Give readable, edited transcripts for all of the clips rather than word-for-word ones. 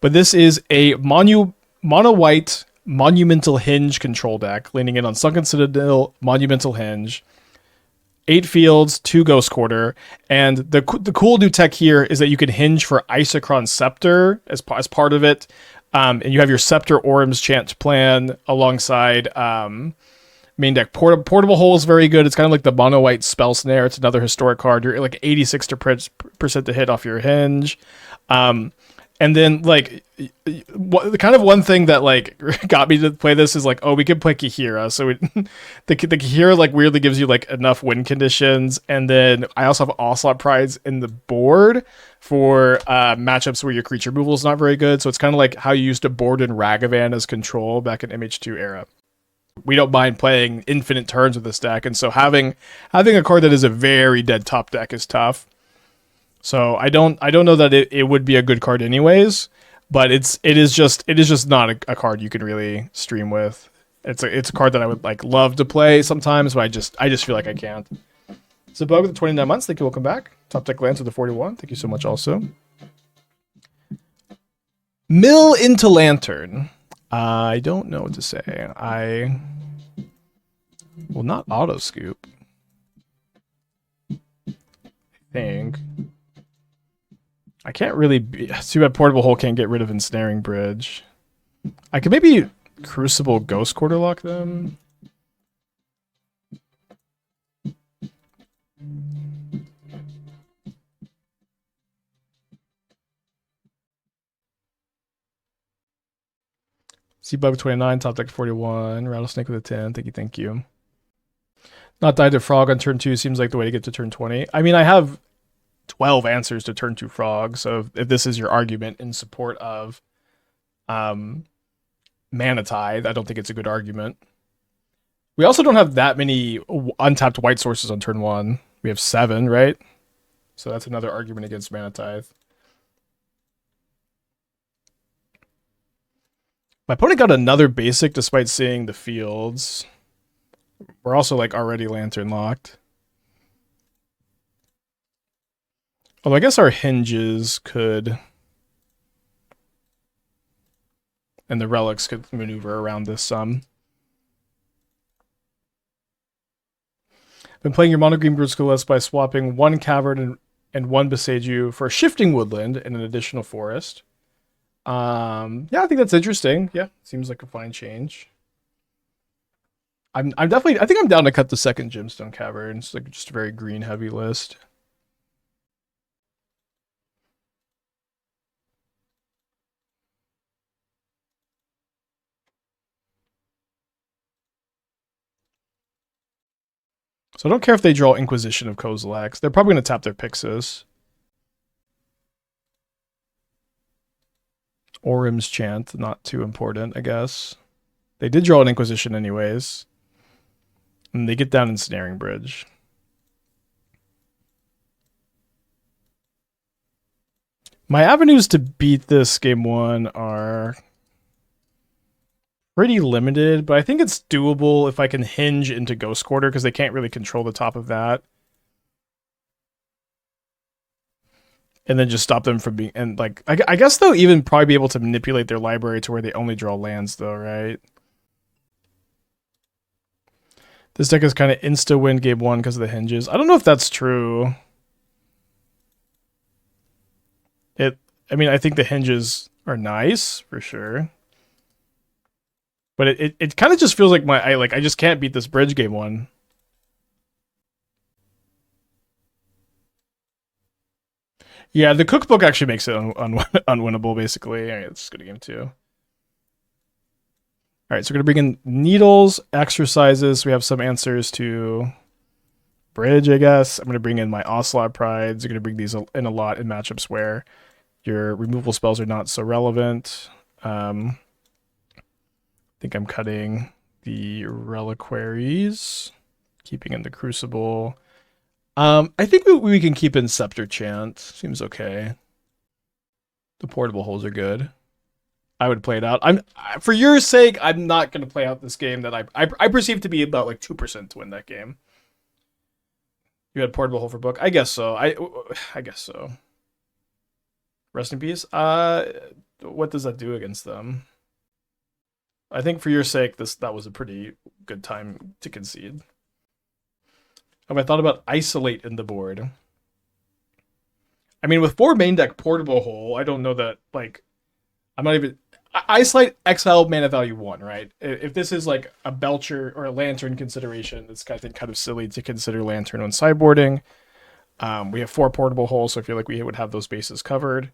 But this is a mono white Monumental Henge control deck, leaning in on Sunken Citadel, Monumental Henge, 8 fields, 2 Ghost Quarter, and the cool new tech here is that you can hinge for Isochron Scepter as part of it, and you have your Scepter Orim's Chant plan alongside main deck. Portable Hole is very good. It's kind of like the mono white Spell Snare. It's another historic card. You're like 86% to hit off your hinge. And then, like, kind of one thing that, like, got me to play this is, like, oh, we can play Kaheera. So the Kaheera, like, weirdly gives you, like, enough win conditions. And then I also have Ocelot Prides in the board for matchups where your creature removal is not very good. So it's kind of like how you used to board in Ragavan as control back in MH2 era. We don't mind playing infinite turns with this deck. And so having a card that is a very dead top deck is tough. So I don't know that it would be a good card anyways, but it is just not a card you can really stream with. It's a card that I would like love to play sometimes, but I just feel like I can't. So Bug with the 29 months, thank you, welcome back. Top Deck Lance with the 41, thank you so much also. Mill into Lantern. I don't know what to say. I will not auto scoop. I think. I can't really be too bad Portable Hole can't get rid of Ensnaring Bridge. I could maybe Crucible Ghost Quarter lock them. Seabug 29, Top Deck 41, Rattlesnake with a 10. Thank you. Not die to Frog on turn 2 seems like the way to get to turn 20. I mean, I have 12 answers to turn 2 Frog, so if this is your argument in support of Mana Tithe, I don't think it's a good argument. We also don't have that many untapped white sources on turn 1. We have 7, right? So that's another argument against Mana Tithe. My opponent got another basic despite seeing the fields. We're also like already Lantern locked. Although I guess our hinges could, and the relics could maneuver around this some. Been playing your mono green Brutalist by swapping 1 Cavern and 1 Boseiju for a Shifting Woodland and an additional forest. Yeah, I think that's interesting. Yeah, seems like a fine change. I think I'm down to cut the second Gemstone Cavern. It's like just a very green heavy list. So I don't care if they draw Inquisition of Kozilek's. They're probably going to tap their Pixis. Orim's Chant, not too important, I guess. They did draw an Inquisition anyways. And they get down Ensnaring Bridge. My avenues to beat this game 1 are pretty limited, but I think it's doable if I can hinge into Ghost Quarter, because they can't really control the top of that. And then just stop them from being, and like, I guess they'll even probably be able to manipulate their library to where they only draw lands though, right? This deck is kind of insta-win game 1 because of the hinges. I don't know if that's true. I mean, I think the hinges are nice, for sure. But it kind of just feels like I just can't beat this bridge game 1. Yeah, the cookbook actually makes it unwinnable, basically. All right, let's go to game 2. All right, so we're going to bring in Needles, Exorcises. We have some answers to Bridge, I guess. I'm going to bring in my Ocelot Prides. You're going to bring these in a lot in matchups where your removal spells are not so relevant. I think I'm cutting the Reliquaries, keeping in the Crucible. I think we can keep in Scepter Chant. Seems okay. The Portable Holes are good. I would play it out. For your sake, I'm not going to play out this game that I perceive to be about like 2% to win that game. You had Portable Hole for book? I guess so. I guess so. Rest in peace. what does that do against them? I think for your sake, that was a pretty good time to concede. Have I thought about isolate in the board? I mean, with 4 main deck portable hole, I don't know that, like, I'm not even... Isolate exile mana value 1, right? If this is like a Belcher or a Lantern consideration, it's kind of silly to consider Lantern when sideboarding. We have 4 portable holes, so I feel like we would have those bases covered.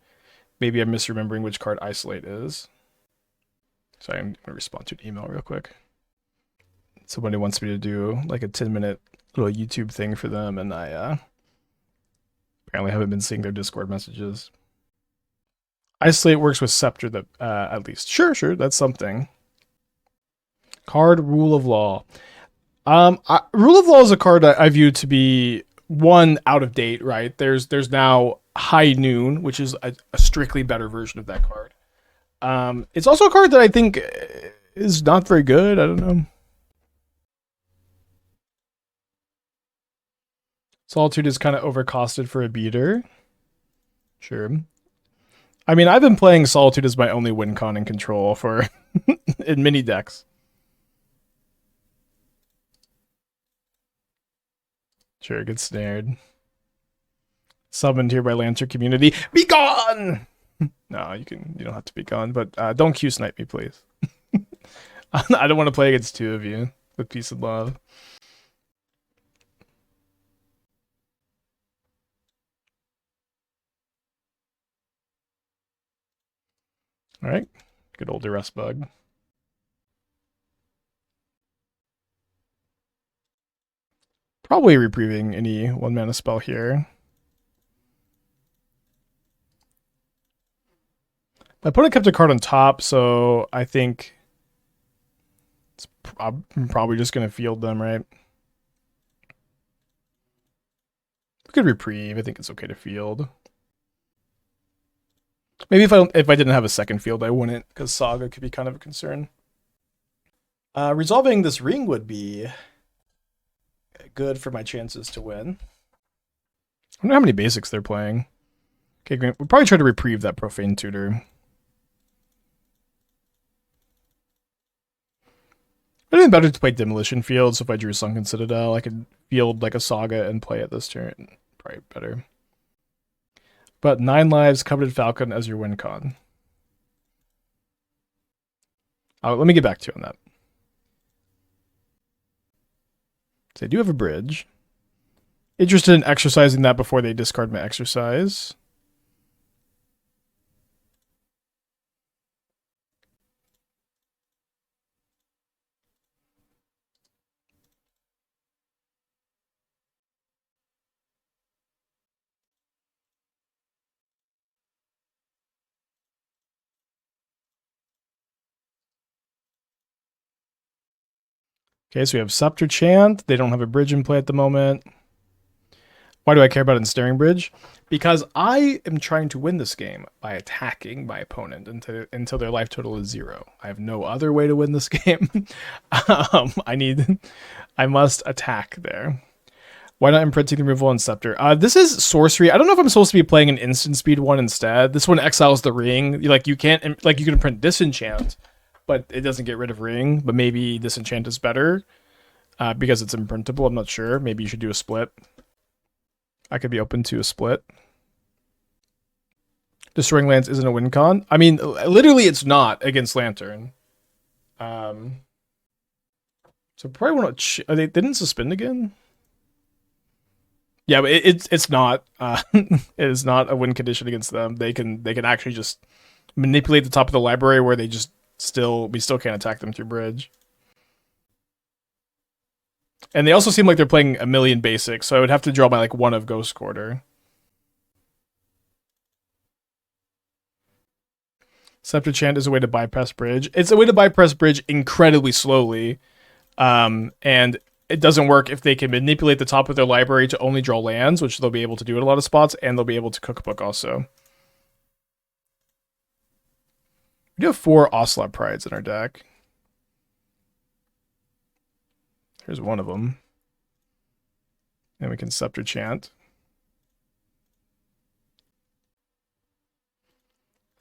Maybe I'm misremembering which card Isolate is. Sorry, I'm going to respond to an email real quick. Somebody wants me to do like a 10-minute little YouTube thing for them, and I apparently haven't been seeing their Discord messages. Isolate works with Scepter, at least. Sure, that's something. Card Rule of Law. Rule of Law is a card that I view to be one out of date, right? There's now High Noon, which is a strictly better version of that card. It's also a card that I think is not very good. I don't know. Solitude is kind of overcosted for a beater. Sure. I mean, I've been playing Solitude as my only win con in control for in mini decks. Sure, get snared. Summoned here by Lantern community. Be gone! No, you don't have to be gone, but don't Q snipe me, please. I don't want to play against 2 of you with peace and love. All right, good old duress bug. Probably reprieving any 1 mana spell here. My opponent kept a card on top, so I think I'm probably just going to field them, right? We could reprieve. I think it's okay to field. Maybe if I didn't have a second field, I wouldn't, because Saga could be kind of a concern. Resolving this ring would be good for my chances to win. I don't know how many basics they're playing. Okay, great. We'll probably try to reprieve that Profane Tutor. It'd been better to play Demolition Field, so if I drew Sunken Citadel, I could field like a Saga and play it this turn. Probably better. But 9 lives, Coveted Falcon as your win con. Let me get back to you on that. So I do have a bridge. Interested in exercising that before they discard my Exorcise. Okay, so we have Scepter Chant. They don't have a bridge in play at the moment. Why do I care about Ensnaring Bridge? Because I am trying to win this game by attacking my opponent until their life total is 0. I have no other way to win this game. I must attack there. Why not imprinting the removal on Scepter? This is sorcery. I don't know if I'm supposed to be playing an instant speed one instead. This one exiles the ring. You can imprint Disenchant, but it doesn't get rid of ring. But maybe Disenchant is better because it's imprintable. I'm not sure. Maybe you should do a split. I could be open to a split. Destroying lands isn't a win con. I mean, literally, it's not against Lantern. So probably want to. They didn't suspend again. Yeah, but it's not. It is not a win condition against them. They can actually just manipulate the top of the library where we still can't attack them through bridge. And they also seem like they're playing a million basics, so I would have to draw my one of Ghost Quarter. Scepter Chant is a way to bypass bridge. It's a way to bypass bridge incredibly slowly. And it doesn't work if they can manipulate the top of their library to only draw lands, which they'll be able to do in a lot of spots, and they'll be able to cookbook also. We do have 4 Ocelot Prides in our deck. Here's one of them. And we can Scepter Chant.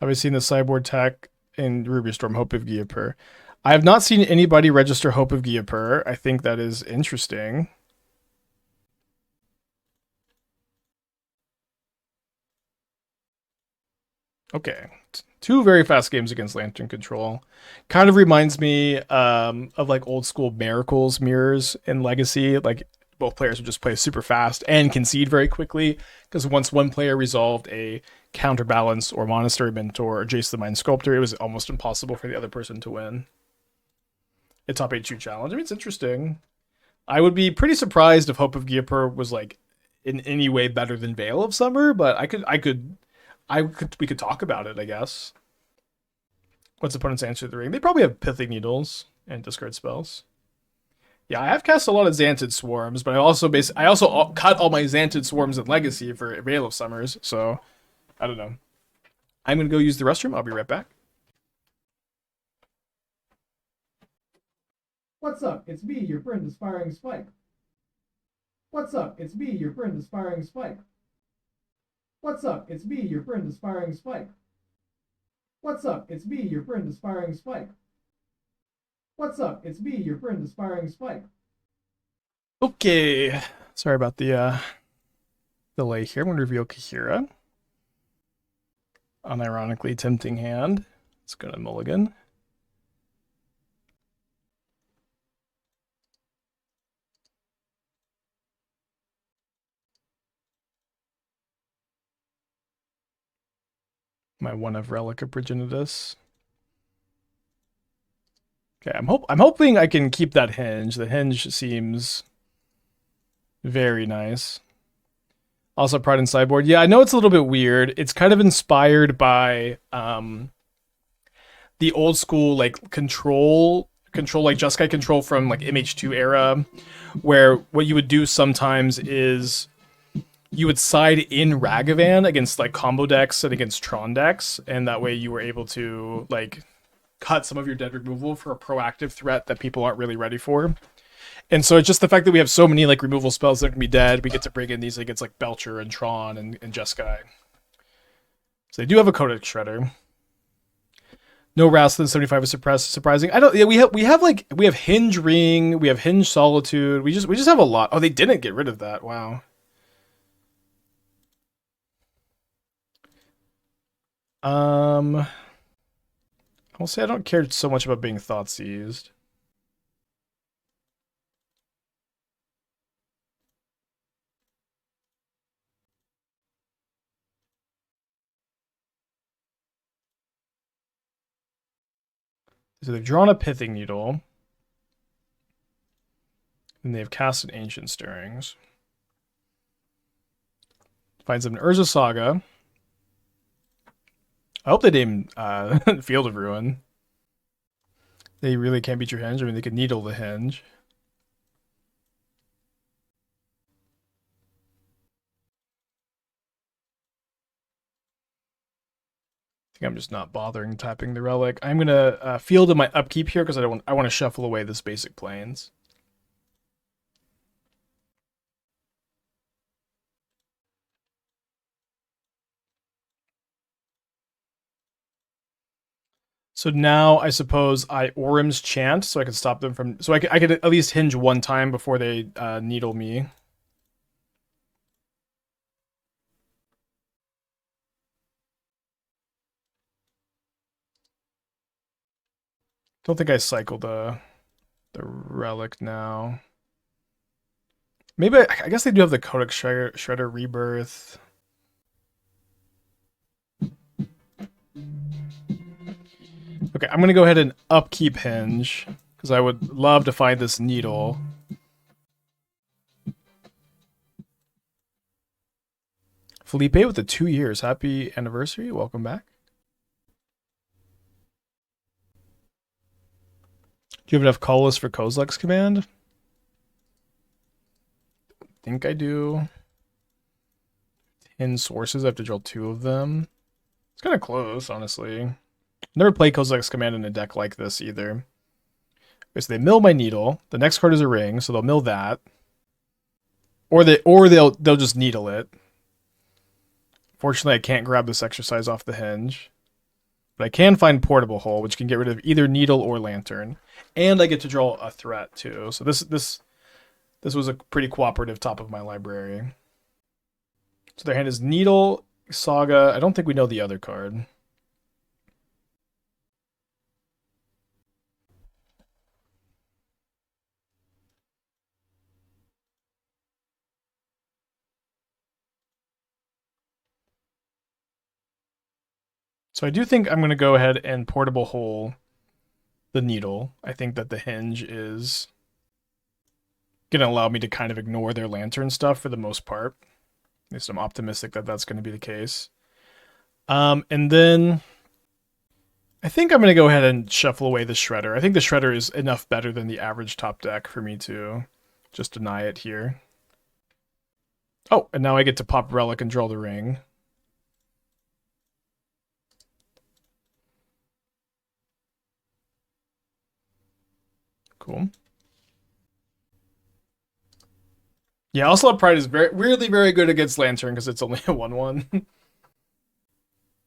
Have I seen the sideboard tech in Ruby Storm, Hope of Gyapur? I have not seen anybody register Hope of Gyapur. I think that is interesting. Okay. 2 very fast games against Lantern Control. Kind of reminds me of like old school Miracles mirrors in Legacy. Like both players would just play super fast and concede very quickly because once one player resolved a counterbalance or Monastery Mentor or Jace the Mind Sculptor, it was almost impossible for the other person to win. A top 8 challenge. I mean, it's interesting. I would be pretty surprised if Hope of Gyapur was like in any way better than Veil of Summer, but we could talk about it, I guess. What's opponent's answer to the ring? They probably have Pithing Needles and discard spells. Yeah, I have cast a lot of Xantid Swarms, but I also cut all my Xantid Swarms in Legacy for Veil of Summers, so I don't know. I'm gonna go use the restroom. I'll be right back. What's up? It's me, your friend Aspiring Spike. What's up? It's me, your friend Aspiring Spike. What's up? It's me, your friend Aspiring Spike. What's up? It's me, your friend Aspiring Spike. What's up? It's me, your friend Aspiring Spike. Okay. Sorry about the delay here. I'm going to reveal Kaheera. Unironically tempting hand. Let's go to Mulligan. My one of Relic of Progenitus. Okay, I'm hoping I can keep that hinge. The hinge seems very nice. Also, Pride and Sideboard. Yeah, I know it's a little bit weird. It's kind of inspired by the old school like control like Jeskai control from like MH2 era, where what you would do sometimes is you would side in Ragavan against like combo decks and against Tron decks, and that way you were able to like cut some of your dead removal for a proactive threat that people aren't really ready for. And so it's just the fact that we have so many like removal spells that can be dead, we get to bring in these against like Belcher and Tron and Jeskai. So they do have a Codex Shredder. No Rasslin 75 is surprising. I don't. Yeah, we have Hinge Ring, we have Hinge Solitude. We just have a lot. Oh, they didn't get rid of that. Wow. I'll say I don't care so much about being thought seized. So they've drawn a Pithing Needle. And they've cast an Ancient Stirrings. Finds them an Urza Saga. I hope they name Field of Ruin. They really can't beat your hinge. I mean, they could needle the hinge. I think I'm just not bothering tapping the relic. I'm gonna field in my upkeep here because I want to shuffle away this basic plains. So now I suppose I Orim's Chant so I can stop them from. So I could at least hinge one time before they needle me. Don't think I cycled the relic now. Maybe I guess they do have the Codex Shredder Rebirth. Okay, I'm gonna go ahead and upkeep hinge because I would love to find this needle. Felipe with the 2 years. Happy anniversary. Welcome back. Do you have enough call list for Kozilek's command? I think I do. 10 sources. I have to drill 2 of them. It's kind of close, honestly. Never played Kozilek's command in a deck like this either. Okay, so they mill my needle. The next card is a ring, so they'll mill that. Or they'll just needle it. Fortunately, I can't grab this exercise off the hinge. But I can find Portable Hole, which can get rid of either Needle or Lantern. And I get to draw a threat, too. So this was a pretty cooperative top of my library. So their hand is Needle, Saga. I don't think we know the other card. So I do think I'm going to go ahead and Portable Hole the Needle. I think that the Hinge is going to allow me to kind of ignore their Lantern stuff for the most part. At least I'm optimistic that that's going to be the case. And then I think I'm going to go ahead and shuffle away the Shredder. I think the Shredder is enough better than the average top deck for me to just deny it here. Oh, and now I get to pop Relic and draw the ring. Cool. Yeah, Ocelot Pride is weirdly very good against Lantern because it's only a 1/1.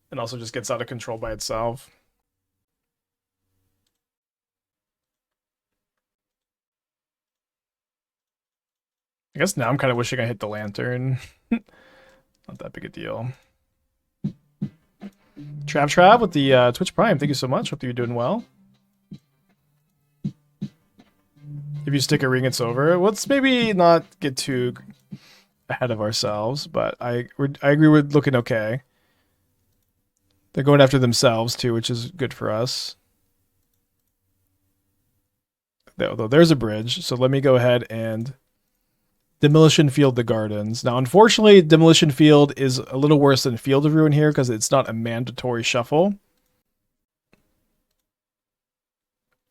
And also just gets out of control by itself. I guess now I'm kind of wishing I hit the Lantern. Not that big a deal. Trav with the Twitch Prime. Thank you so much. Hope you're doing well. If you stick a ring, it's over. Let's maybe not get too ahead of ourselves, but I agree with looking okay. They're going after themselves too, which is good for us. Although there's a bridge, so let me go ahead and Demolition Field the Gardens. Now, unfortunately, Demolition Field is a little worse than Field of Ruin here because it's not a mandatory shuffle.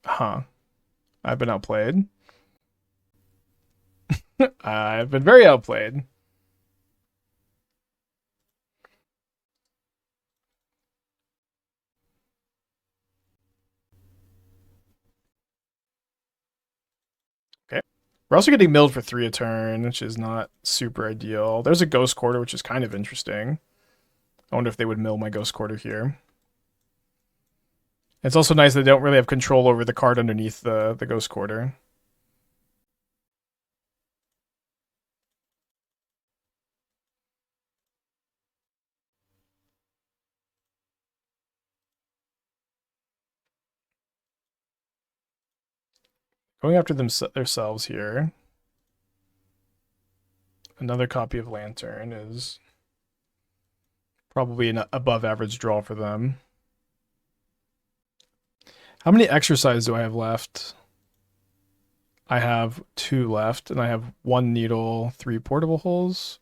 Huh. I've been outplayed. I've been very outplayed. Okay. We're also getting milled for 3 a turn, which is not super ideal. There's a Ghost Quarter, which is kind of interesting. I wonder if they would mill my Ghost Quarter here. It's also nice that they don't really have control over the card underneath the Ghost Quarter. Going after themselves here. Another copy of Lantern is probably an above average draw for them. How many Exorcise do I have left? I have 2 left, and I have 1 Needle, 3 Portable Holes.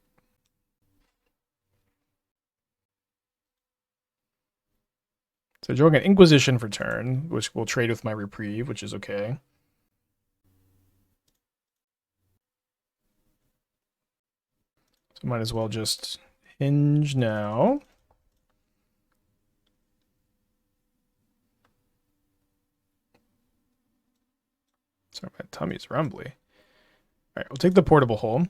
So drawing an Inquisition for turn, which will trade with my Reprieve, which is okay. So might as well just Hinge now. Sorry, my tummy's rumbly. All right, we'll take the Portable Hole.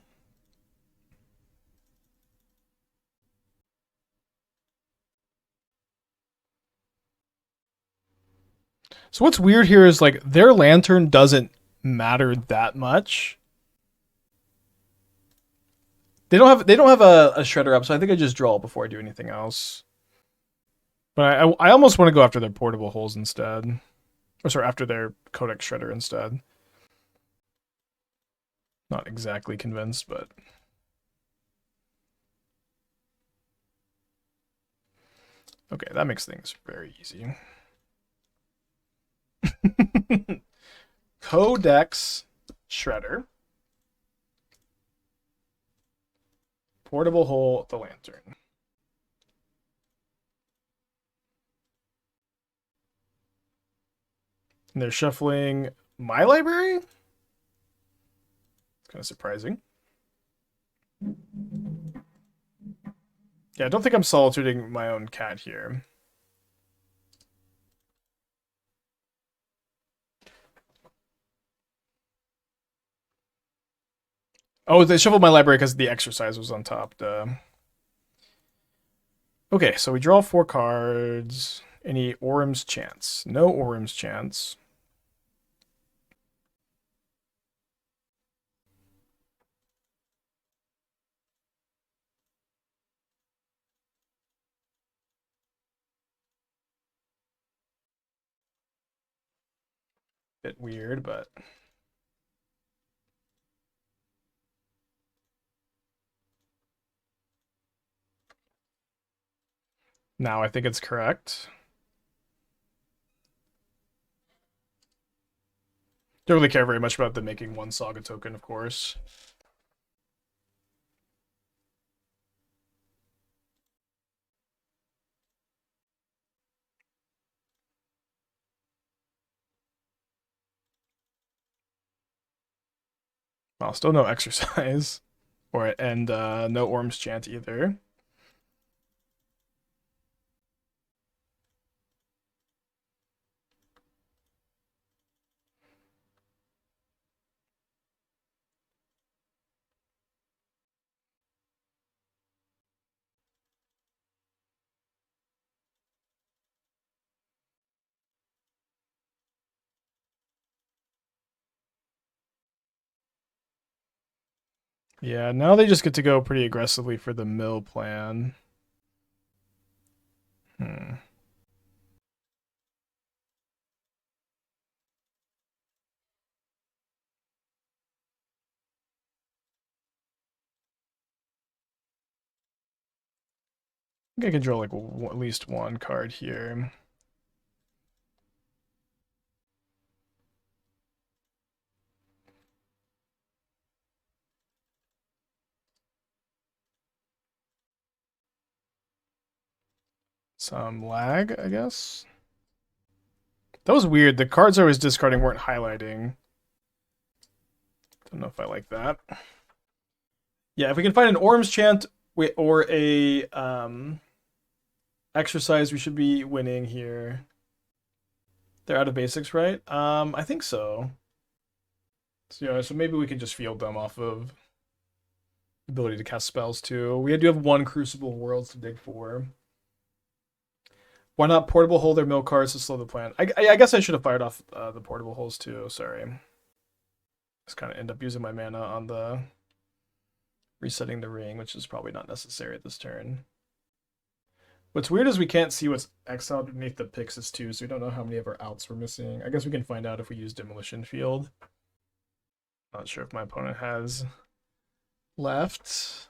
So what's weird here is like their Lantern doesn't matter that much. They don't have a Shredder up, so I think I just draw before I do anything else. But I almost want to go after their Portable Holes instead. Or sorry, after their Codex Shredder instead. Not exactly convinced, but... Okay, that makes things very easy. Codex Shredder. Portable Hole, the Lantern. And they're shuffling my library? It's kind of surprising. Yeah, I don't think I'm solituding my own cat here. Oh, they shuffled my library because the Exorcise was on top. Duh. Okay, so we draw 4 cards. Any Orim's Chants? No Orim's Chants. Bit weird, but now I think it's correct. Don't really care very much about them making one Saga token, of course. Well, still no Exorcise. And no Orim's Chant either. Yeah, now they just get to go pretty aggressively for the mill plan. I think I can draw like at least one card here. Some lag, I guess. That was weird. The cards I was discarding weren't highlighting. Don't know if I like that. Yeah, if we can find an Orim's Chant or a Exorcise, we should be winning here. They're out of basics, right? I think so. So yeah, so maybe we can just field them off of the ability to cast spells too. We do have one Crucible of Worlds to dig for. Why not portable hole their mill cards to slow the plan? I guess I should have fired off the portable holes too. Sorry. Just kind of end up using my mana on the resetting the ring, which is probably not necessary at this turn. What's weird is we can't see what's exiled beneath the Pixis too, so we don't know how many of our outs we're missing. I guess we can find out if we use Demolition Field. Not sure if my opponent has left.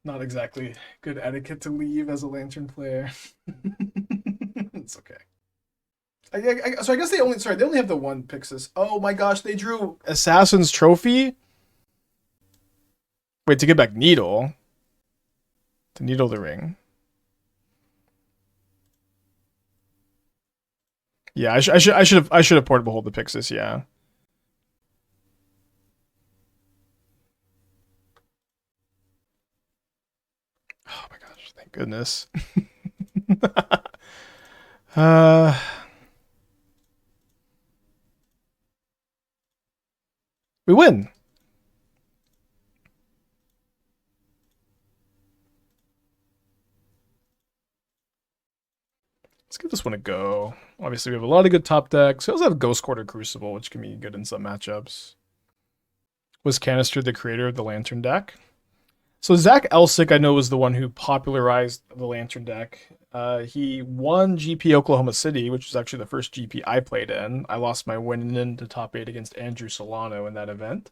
Not exactly good etiquette to leave as a Lantern player. It's okay. So I guess they only have the one Pixis. Oh my gosh, they drew Assassin's Trophy? Wait, to get back Needle. To Needle the Ring. Yeah, I should have portable hold the Pixis, yeah. Oh my gosh, thank goodness. We win. Let's give this one a go. Obviously, we have a lot of good top decks. We also have Ghost Quarter Crucible, which can be good in some matchups. Was Canister the creator of the Lantern deck? So Zach Elsick, I know, was the one who popularized the Lantern deck. He won GP Oklahoma City, which was actually the first GP I played in. I lost my win into top 8 against Andrew Solano in that event.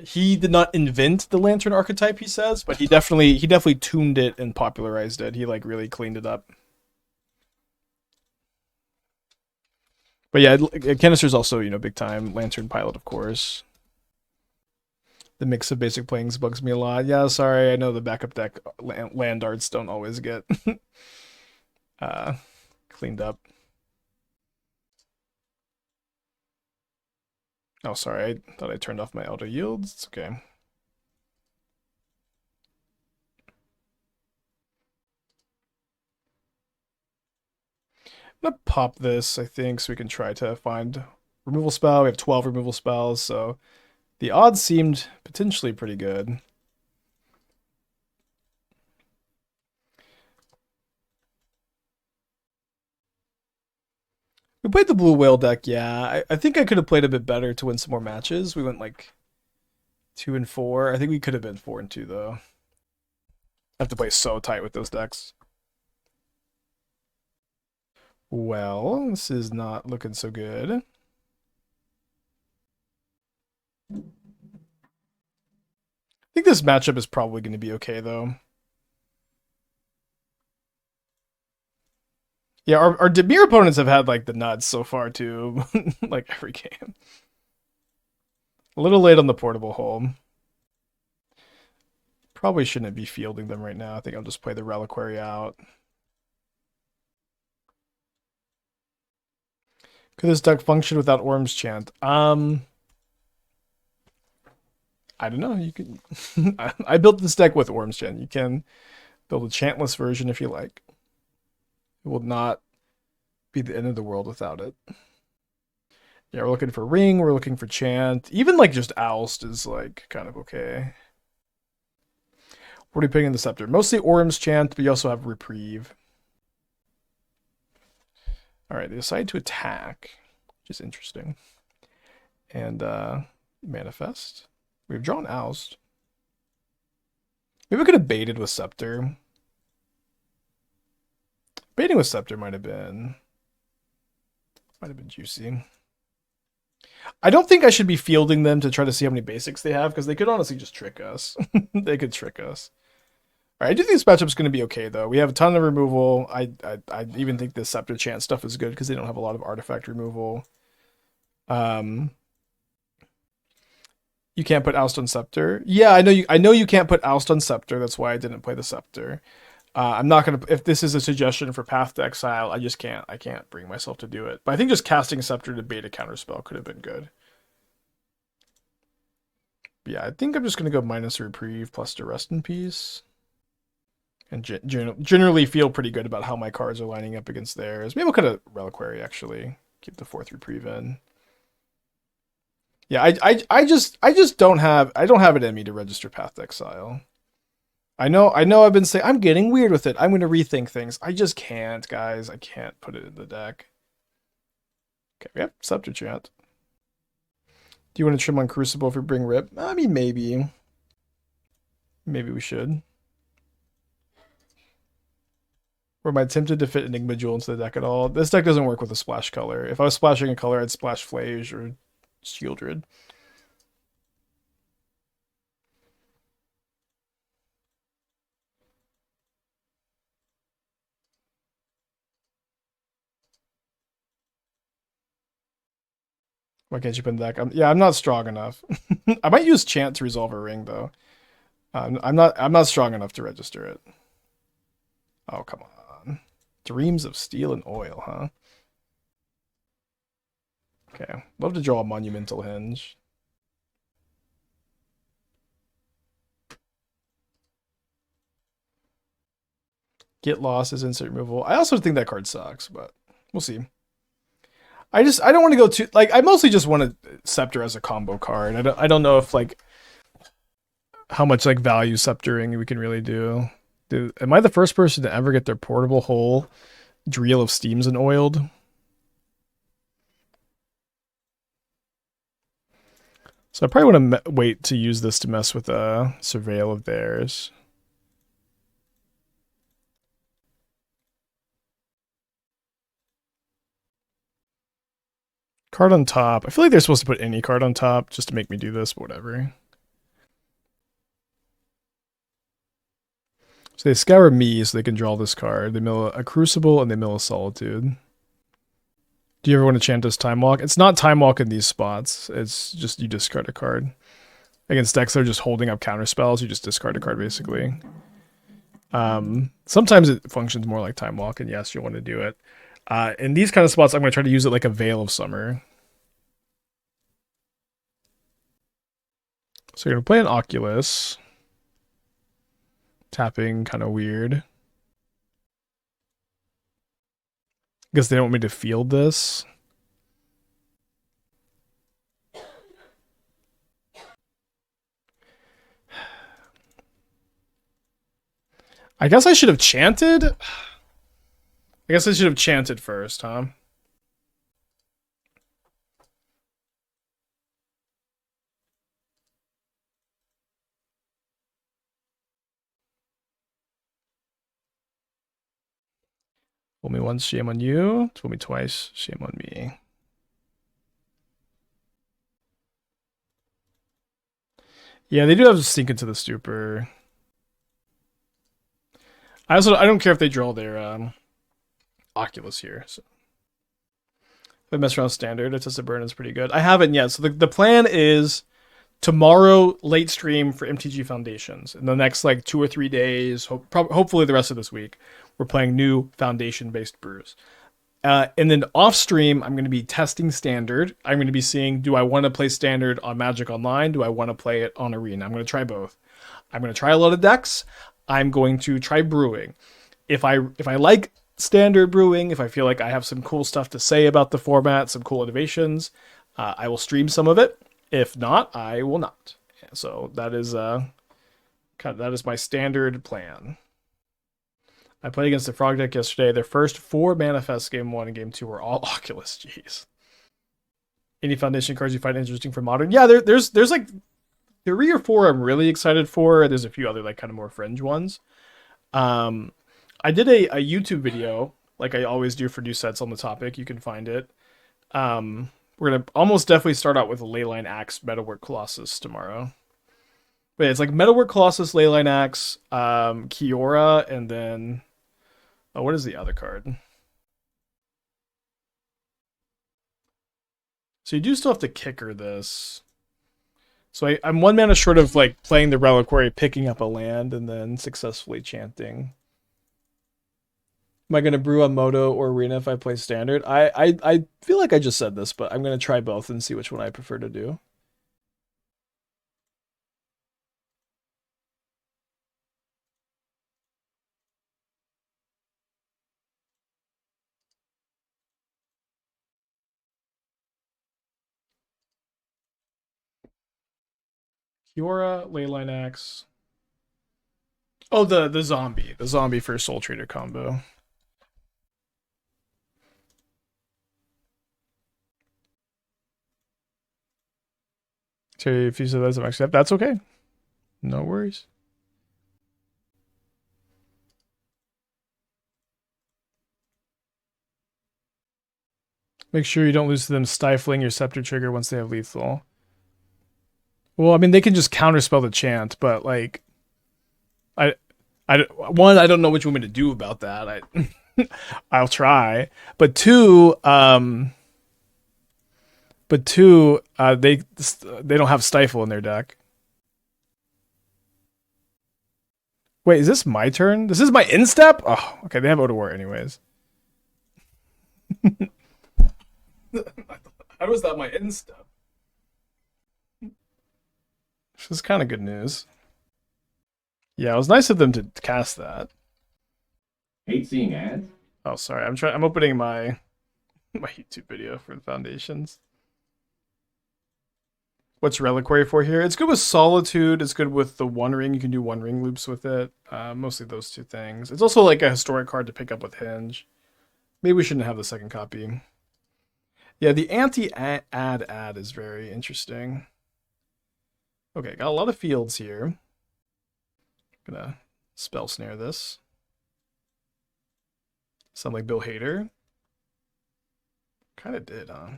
He did not invent the Lantern archetype, he says, but he definitely tuned it and popularized it. He like really cleaned it up. But yeah, Canister's also, big time Lantern pilot, of course. The mix of basic playings bugs me a lot. Yeah, sorry, I know the backup deck land arts don't always get cleaned up. Oh, sorry, I thought I turned off my auto yields. It's okay. I'm gonna pop this, I think, so we can try to find removal spell. We have 12 removal spells, so the odds seemed potentially pretty good. We played the blue whale deck, yeah. I think I could have played a bit better to win some more matches. We went like 2-4. I think we could have been 4-2 though. I have to play so tight with those decks. Well, this is not looking so good. I think this matchup is probably going to be okay though. Yeah, our Dimir opponents have had like the nuts so far too, like every game. A little late on the portable home. Probably shouldn't be fielding them right now. I think I'll just play the Reliquary out. Could this deck function without Orim's Chant? I don't know. You can. I built this deck with Orim's Chant. You can build a chantless version if you like. It will not be the end of the world without it. Yeah, we're looking for Ring. We're looking for Chant. Even like just Oust is like kind of okay. What are we picking in the Scepter? Mostly Orim's Chant, but you also have Reprieve. Alright, they decide to attack, which is interesting. And manifest. We've drawn Oust. Maybe we could have baited with Scepter. Baiting with Scepter might have been juicy. I don't think I should be fielding them to try to see how many basics they have, because they could honestly just trick us. They could trick us. Alright, I do think this matchup's going to be okay, though. We have a ton of removal. I even think the Scepter Chant stuff is good, because they don't have a lot of artifact removal. You can't put Oust on Scepter. Yeah, I know you can't put Oust on Scepter. That's why I didn't play the Scepter. I'm not gonna. If this is a suggestion for Path to Exile, I just can't. I can't bring myself to do it. But I think just casting Scepter to bait a counterspell could have been good. But yeah, I think I'm just gonna go minus Reprieve plus to Rest in Peace, and generally feel pretty good about how my cards are lining up against theirs. Maybe we'll cut a Reliquary actually. Keep the 4th Reprieve in. Yeah, I just don't have it in me to register Path to Exile. I know I've been saying I'm getting weird with it. I'm going to rethink things. I just can't, guys. I can't put it in the deck. Okay, we have Scepter Chant. Do you want to trim on Crucible if we bring Rip? I mean, maybe. Maybe we should. Or am I tempted to fit Enigma Jewel into the deck at all? This deck doesn't work with a splash color. If I was splashing a color, I'd splash Flage or Shieldred. Why can't you put in the deck? Yeah, I'm not strong enough. I might use Chant to resolve a ring though. I'm not strong enough to register it. Oh, come on. Dreams of Steel and Oil, huh? Okay. Love to draw a Monumental Henge. Get Lost is instant removal. I also think that card sucks, but we'll see. I don't want to go too like I mostly just want a Scepter as a combo card. I don't know if like how much like value sceptering we can really do. Am I the first person to ever get their portable hole Drill of Steams and oiled? So I probably want to wait to use this to mess with a Surveil of theirs. Card on top. I feel like they're supposed to put any card on top just to make me do this, but whatever. So they scour me so they can draw this card. They mill a Crucible and they mill a Solitude. Do you ever want to chant as Time Walk? It's not Time Walk in these spots. It's just you discard a card. Against decks that are just holding up counter spells, you just discard a card basically. Sometimes it functions more like Time Walk, and yes, you'll want to do it. In these kind of spots, I'm going to try to use it like a Veil of Summer. So you're going to play an Oculus. Tapping, kind of weird. Guess they don't want me to field this. I guess I should have chanted. I guess I should have chanted first, huh? Fool me once, shame on you. Fool me twice, shame on me. Yeah, they do have to sneak into the stupor. I don't care if they draw their Oculus here. So. If I mess around with standard, it's just a burn is pretty good. I haven't yet. So the plan is tomorrow late stream for MTG Foundations. In the next like 2 or 3 days, hopefully the rest of this week, we're playing new foundation-based brews. And then off stream, I'm going to be testing standard. I'm going to be seeing, do I want to play standard on Magic Online? Do I want to play it on Arena? I'm going to try both. I'm going to try a lot of decks. I'm going to try brewing. If I like standard brewing, if I feel like I have some cool stuff to say about the format, some cool innovations, I will stream some of it. If not, I will not. So that is my standard plan. I played against the Frog deck yesterday. Their first 4 manifests game 1 and game 2 were all Oculus. Jeez. Any foundation cards you find interesting for modern? Yeah, there's like 3 or 4 I'm really excited for. There's a few other like kind of more fringe ones. I did a YouTube video like I always do for new sets on the topic. You can find it. We're gonna almost definitely start out with Leyline Axe Metalwork Colossus tomorrow. But yeah, it's like Metalwork Colossus, Leyline Axe, Kaheera, and then what is the other card? So you do still have to kicker this. So I'm 1 mana short of like playing the Reliquary, picking up a land, and then successfully chanting. Am I going to brew on Moto or Arena if I play Standard? I feel like I just said this, but I'm going to try both and see which one I prefer to do. Kaheera, Leyline Axe. Oh, the zombie. The zombie for Soul Trader combo. So if you said that's accept, that's okay. No worries. Make sure you don't lose to them stifling your scepter trigger once they have lethal. Well, I mean, they can just counterspell the chant, but like, I don't know what you want me to do about that. I'll try, but two, they don't have stifle in their deck. Wait, is this my turn? This is my instep? Oh, okay. They have Odawar anyways. How was that my instep? This is kind of good news. Yeah, it was nice of them to cast that. Hate seeing ads. Oh, sorry. I'm opening my YouTube video for the foundations. What's Reliquary for here? It's good with Solitude. It's good with the One Ring. You can do One Ring loops with it. Mostly those 2 things. It's also like a historic card to pick up with Henge. Maybe we shouldn't have the second copy. Yeah, the anti-ad is very interesting. Okay, got a lot of fields here. Gonna spell snare this. Sound like Bill Hader. Kind of did, huh?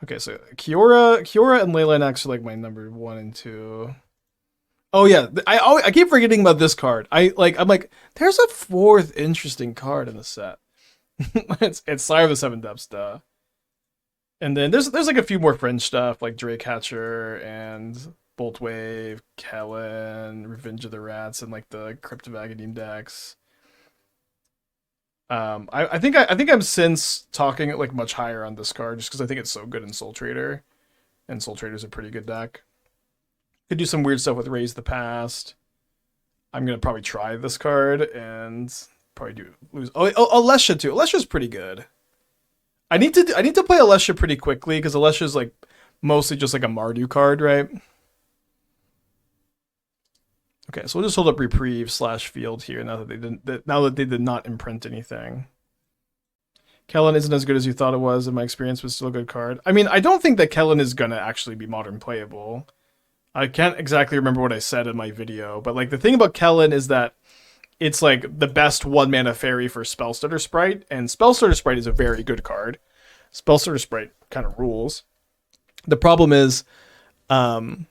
Okay, so Kaheera and Leyline Axe are like my number 1 and 2. Oh yeah, I keep forgetting about this card. I'm like, there's a 4th interesting card in the set. it's Sire of the Seven Depths, duh. And then there's like a few more fringe stuff like Draycatcher and Boltwave, Kellen, Revenge of the Rats, and like the Crypt of Agadim decks. I think I'm since talking it like much higher on this card just because I think it's so good in Soul Trader, and Soul Trader's a pretty good deck. Could do some weird stuff with Raise the Past. I'm gonna probably try this card and probably lose. Oh, Alessia too. Alessia's pretty good. I need to play Alessia pretty quickly because Alessia's like mostly just like a Mardu card, right? Okay, so we'll just hold up Reprieve / Field here now that they did not imprint anything. Kellen isn't as good as you thought it was. In my experience, was still a good card. I mean, I don't think that Kellen is gonna actually be modern playable. I can't exactly remember what I said in my video, but like the thing about Kellen is that it's like the best 1-mana fairy for Spellstutter Sprite, and Spellstutter Sprite is a very good card. Spellstutter Sprite kind of rules. The problem is that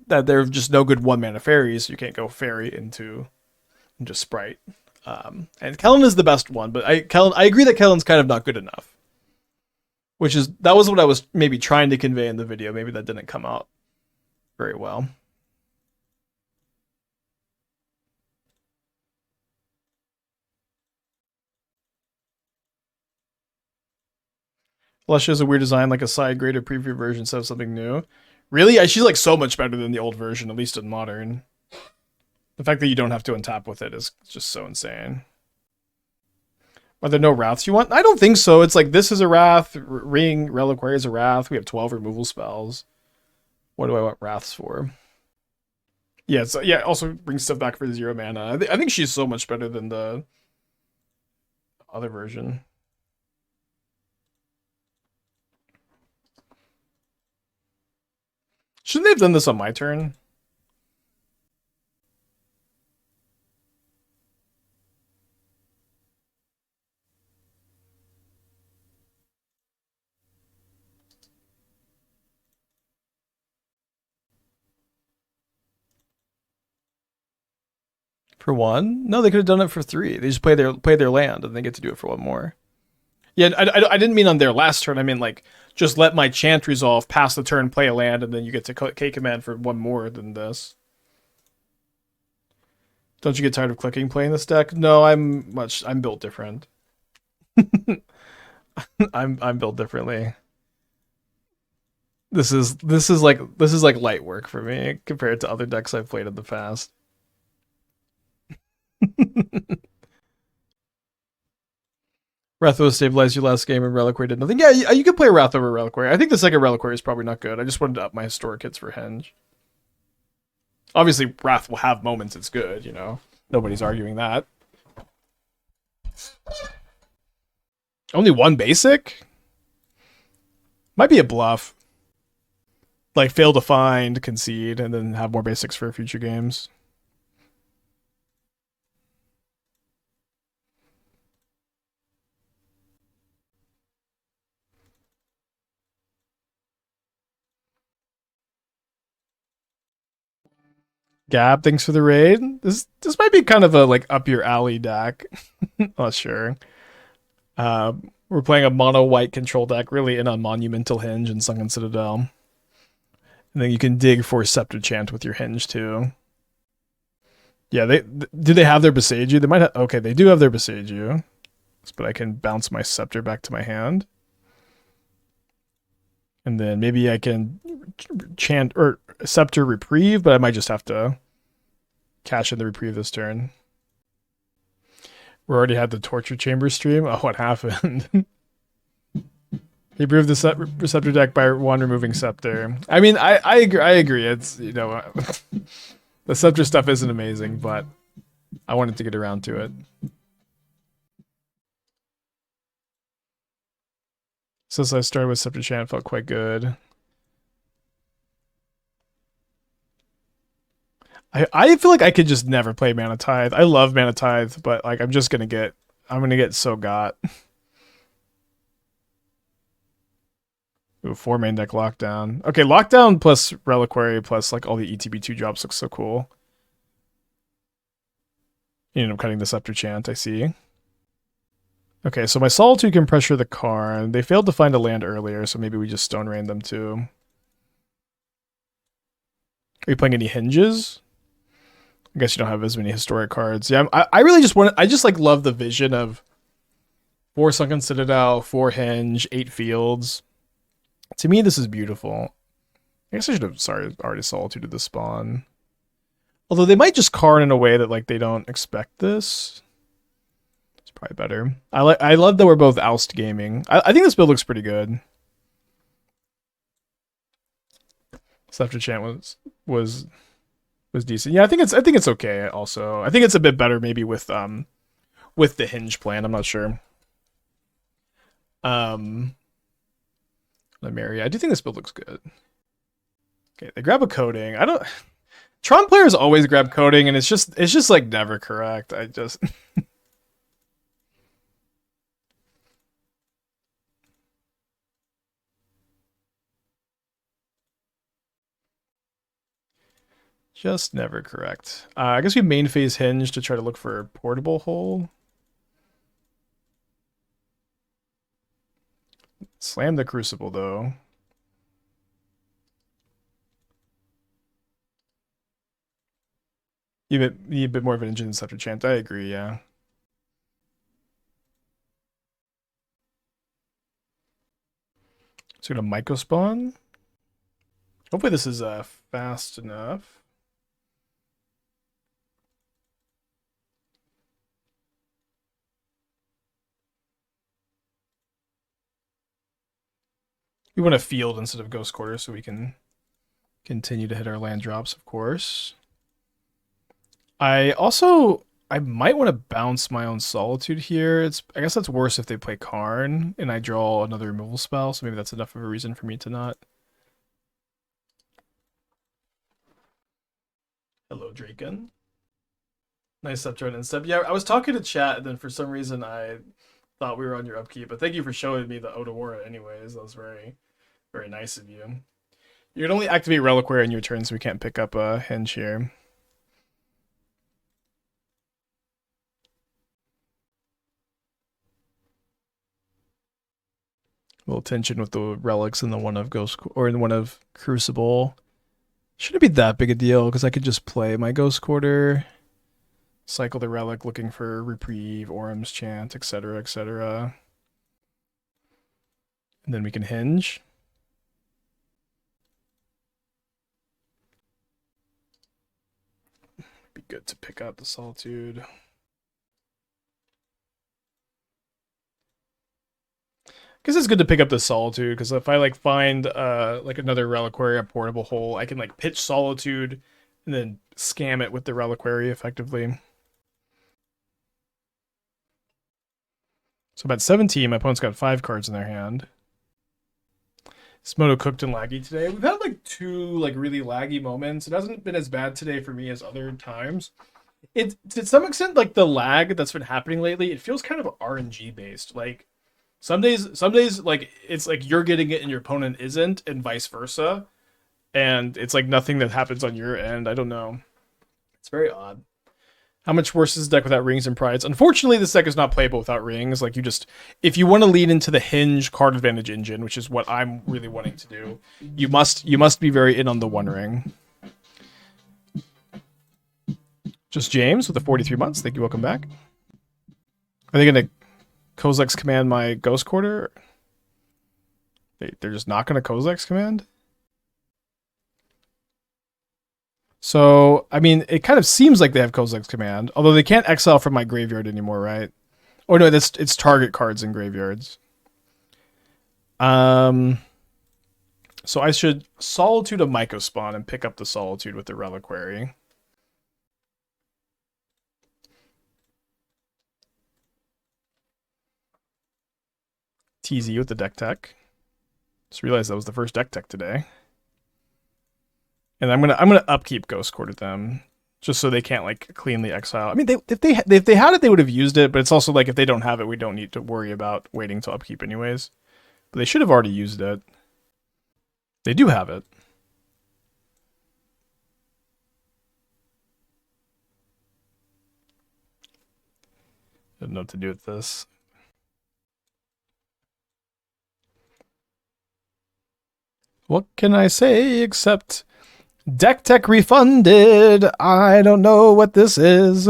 there are just no good 1-mana fairies. You can't go fairy into Sprite. And Kellen is the best one, but I agree that Kellen's kind of not good enough. That was what I was maybe trying to convey in the video. Maybe that didn't come out very well. Flesh has a weird design, like a side graded preview version instead of something new. Really? She's like so much better than the old version, at least in modern. The fact that you don't have to untap with it is just so insane. Are there no wraths you want? I don't think so. It's like this is a wrath, Ring Reliquary is a wrath. We have 12 removal spells. What do I want wraths for? Yeah, so yeah, also bring stuff back for 0 mana. I think she's so much better than the other version. Shouldn't they have done this on my turn? For 1? No, they could have done it for 3. They just play their land and they get to do it for 1 more. Yeah, I didn't mean on their last turn. I mean like just let my Chant resolve, pass the turn, play a land, and then you get to K-command for 1 more than this. Don't you get tired of clicking playing this deck? No, I'm built different. I'm built differently. This is like light work for me compared to other decks I've played in the past. Wrath will stabilize your last game and Reliquary did nothing. Yeah, you could play Wrath over Reliquary. I think the second Reliquary is probably not good. I just wanted to up my historic hits for Henge. Obviously, Wrath will have moments it's good, you know. Nobody's arguing that. Only 1 basic? Might be a bluff. Like, fail to find, concede, and then have more basics for future games. Gab, thanks for the raid. This might be kind of a like up your alley deck. Not sure. We're playing a mono white control deck, really in on Monumental Henge and Sunken Citadel. And then you can dig for Scepter Chant with your Henge too. Yeah, do they have their Besage You? They might have. Okay, they do have their Besage You, but I can bounce my Scepter back to my hand. And then maybe I can Chant or Scepter Reprieve, but I might just have to cash in the Reprieve this turn. We already had the Torture Chamber stream. Oh, what happened? He improved the Scepter deck by 1 removing Scepter. I mean, I agree. It's, you know, the Scepter stuff isn't amazing, but I wanted to get around to it. Since I started with Scepter Chant, felt quite good. I feel like I could just never play Mana Tithe. I love Mana Tithe, but like I'm gonna get so got. Ooh, 4 main deck Lockdown. Okay, Lockdown plus Reliquary plus like all the ETB2 drops looks so cool. You end up cutting the Scepter Chant, I see. Okay, so my Solitude can pressure the Karn. They failed to find a land earlier, so maybe we just Stone Rain them too. Are you playing any Hinges? I guess you don't have as many historic cards. Yeah, I really just I just like love the vision of 4 Sunken Citadel, 4 Henge, 8 fields. To me, this is beautiful. I guess I should have already Solitude the spawn. Although they might just Karn in a way that like they don't expect this. It's probably better. I love that we're both Oust gaming. I think this build looks pretty good. Scepter Chant was decent. Yeah, I think it's okay also. I think it's a bit better maybe with the Henge plan. I'm not sure. Lemuria. I do think this build looks good. Okay, they grab a coding. I don't. Tron players always grab coding, and it's just like never correct. I just. Just never correct. I guess we main phase Hinge to try to look for portable hole. Slam the Crucible, though. You need a bit more of an engine Scepter Chant. I agree, yeah. So gonna Myco spawn. Hopefully this is fast enough. We want a field instead of Ghost Quarter so we can continue to hit our land drops, of course. I might want to bounce my own Solitude here. I guess that's worse if they play Karn and I draw another removal spell, so maybe that's enough of a reason for me to not. Hello, Draken. Nice Scepter and Instep. Yeah, I was talking to chat, and then for some reason I thought we were on your upkeep, but thank you for showing me the Odawara anyways. That was very, very nice of you. You can only activate Reliquary on your turn, so we can't pick up a Hinge here. A little tension with the relics in the one of Ghost or in the one of Crucible. Shouldn't be that big a deal because I could just play my Ghost Quarter, cycle the relic looking for Reprieve, Orim's Chant, etc., etc. And then we can Hinge. Be good to pick up the Solitude. I guess it's good to pick up the Solitude because if I like find like another Reliquary, a portable hole, I can like pitch Solitude and then scam it with the Reliquary effectively. So about 17, my opponent's got 5 cards in their hand. This moto cooked and laggy today. We've had like 2 like really laggy moments. It hasn't been as bad today for me as other times. It to some extent like the lag that's been happening lately, it feels kind of RNG based. Like some days like it's like you're getting it and your opponent isn't, and vice versa. And it's like nothing that happens on your end. I don't know. It's very odd. How much worse is this deck without rings and prides? Unfortunately, this deck is not playable without rings. Like if you want to lean into the Hinge card advantage engine, which is what I'm really wanting to do, you must be very in on the One Ring. Just James with the 43 months. Thank you. Welcome back. Are they gonna Kozilek's command my Ghost Quarter? They're just not gonna Kozilek's command. So, I mean, it kind of seems like they have Kozilek's command, although they can't exile from my graveyard anymore, right? Or no, it's target cards in graveyards. So I should Solitude a Myco spawn and pick up the Solitude with the Reliquary. TZ with the deck tech. Just realized that was the first deck tech today. And I'm gonna upkeep Ghost Quarter them, just so they can't like cleanly exile. I mean, if they had it, they would have used it. But it's also like if they don't have it, we don't need to worry about waiting to upkeep anyways. But they should have already used it. They do have it. I don't know what to do with this. What can I say except deck tech refunded? I don't know what this is.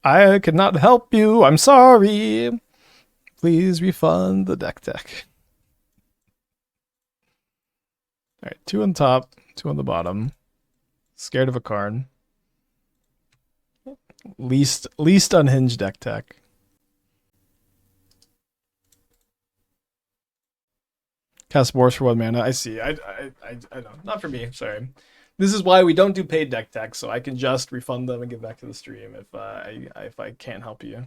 I cannot help you. I'm sorry. Please refund the deck tech. All right, 2 on top, 2 on the bottom. Scared of a card. Least unhinged deck tech. Cast Wars for 1 mana. I see. I don't. Not for me. Sorry. This is why we don't do paid deck tech, so I can just refund them and get back to the stream if I can't help you.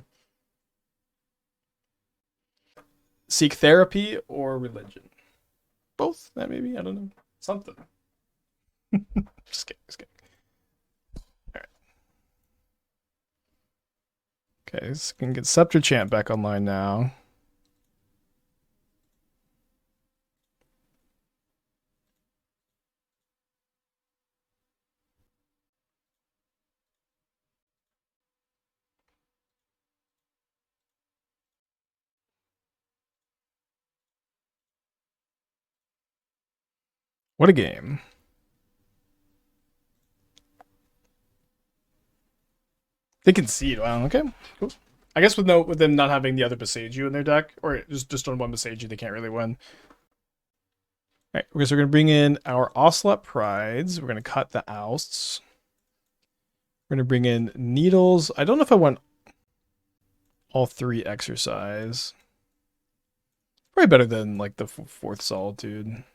Seek therapy or religion? Both? That maybe? I don't know. Something. Just kidding. Alright. Okay, so we can get Scepter Chant back online now. What a game. They concede. Wow, okay. Cool. I guess with them not having the other Beseiju in their deck, or just on one Beseiju, they can't really win. Alright, so we're gonna bring in our Ocelot Prides. We're gonna cut the Ousts. We're gonna bring in Needles. I don't know if I want all 3 Exorcise. Probably better than like the 4th Solitude.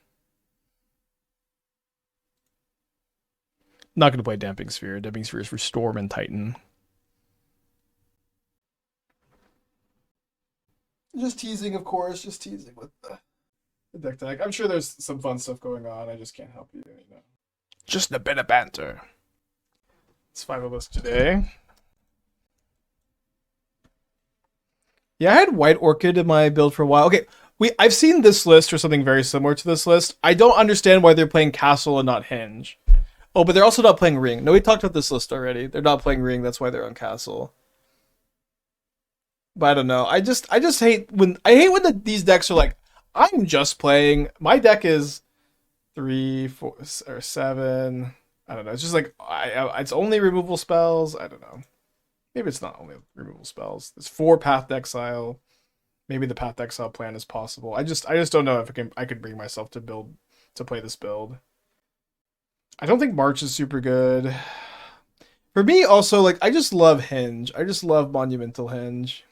Not gonna play Damping Sphere. Damping Sphere is for Storm and Titan. Just teasing, of course. Just teasing with the deck tag. I'm sure there's some fun stuff going on. I just can't help you, you know. Just a bit of banter. It's 5 of us today. Yeah, I had White Orchid in my build for a while. Okay, I've seen this list or something very similar to this list. I don't understand why they're playing Castle and not Henge. Oh, but they're also not playing Ring. No, we talked about this list already. They're not playing Ring. That's why they're on Castle. But I don't know. I just hate when these decks are like, I'm just playing. My deck is 3, 4, or 7. I don't know. It's just like it's only removal spells. I don't know. Maybe it's not only removal spells. There's 4 Path to Exile. Maybe the Path to Exile plan is possible. I just don't know if I could bring myself to play this build. I don't think March is super good. For me, also, like, I just love Henge. I just love Monumental Henge.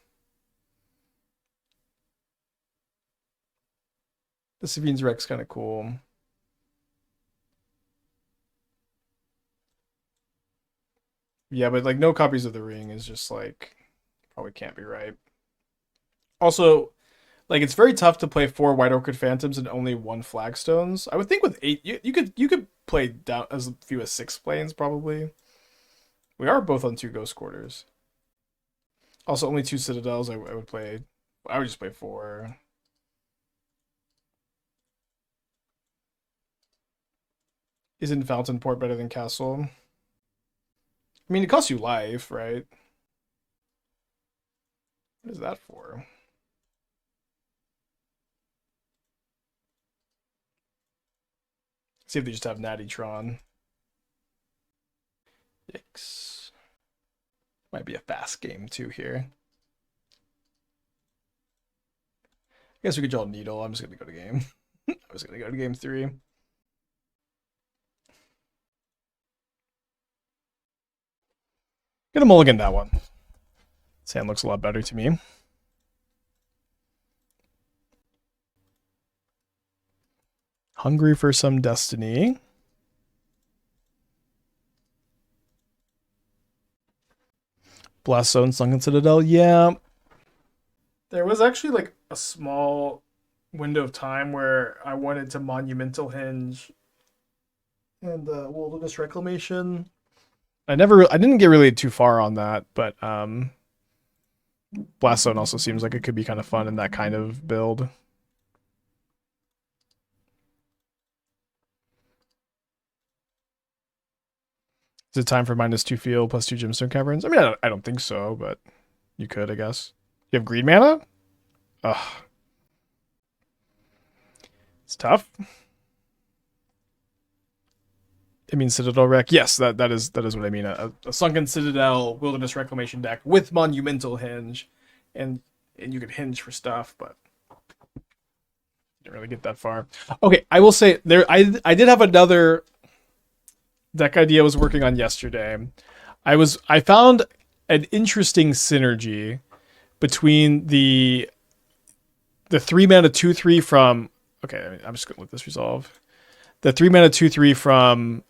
The Sabine's Wreck's kind of cool. Yeah, but like no copies of the Ring is just like probably can't be right. Also, like it's very tough to play 4 White Orchid Phantoms and only 1 Flagstones. I would think with 8 you could play down as few as 6 planes probably. We are both on 2 Ghost Quarters. Also only 2 Citadels. I would just play 4. Isn't Fountain Port better than Castle? I mean, it costs you life, right? What is that for? See if they just have Natty Tron. Yikes. Might be a fast game too here. I guess we could draw Needle. I'm just gonna go to game. I was gonna go to game 3. Gonna mulligan that one. Sand looks a lot better to me. Hungry for some destiny. Blast Zone, Sunken Citadel. Yeah. There was actually like a small window of time where I wanted to Monumental Henge and Wilderness Reclamation. I didn't get really too far on that, but Blast Zone also seems like it could be kind of fun in that kind of build. Is it time for -2 field +2 Gemstone Caverns? I mean, I don't think so, but you could, I guess. You have green mana? Ugh. It's tough. I mean Citadel Rec. Yes, that is what I mean. A Sunken Citadel Wilderness Reclamation deck with Monumental Henge, and you could hinge for stuff, but didn't really get that far. Okay, I will say I did have another deck idea I was working on yesterday. I found an interesting synergy between the 3 mana 2/3 from. Okay, I'm just gonna let this resolve. The 3 mana 2/3 from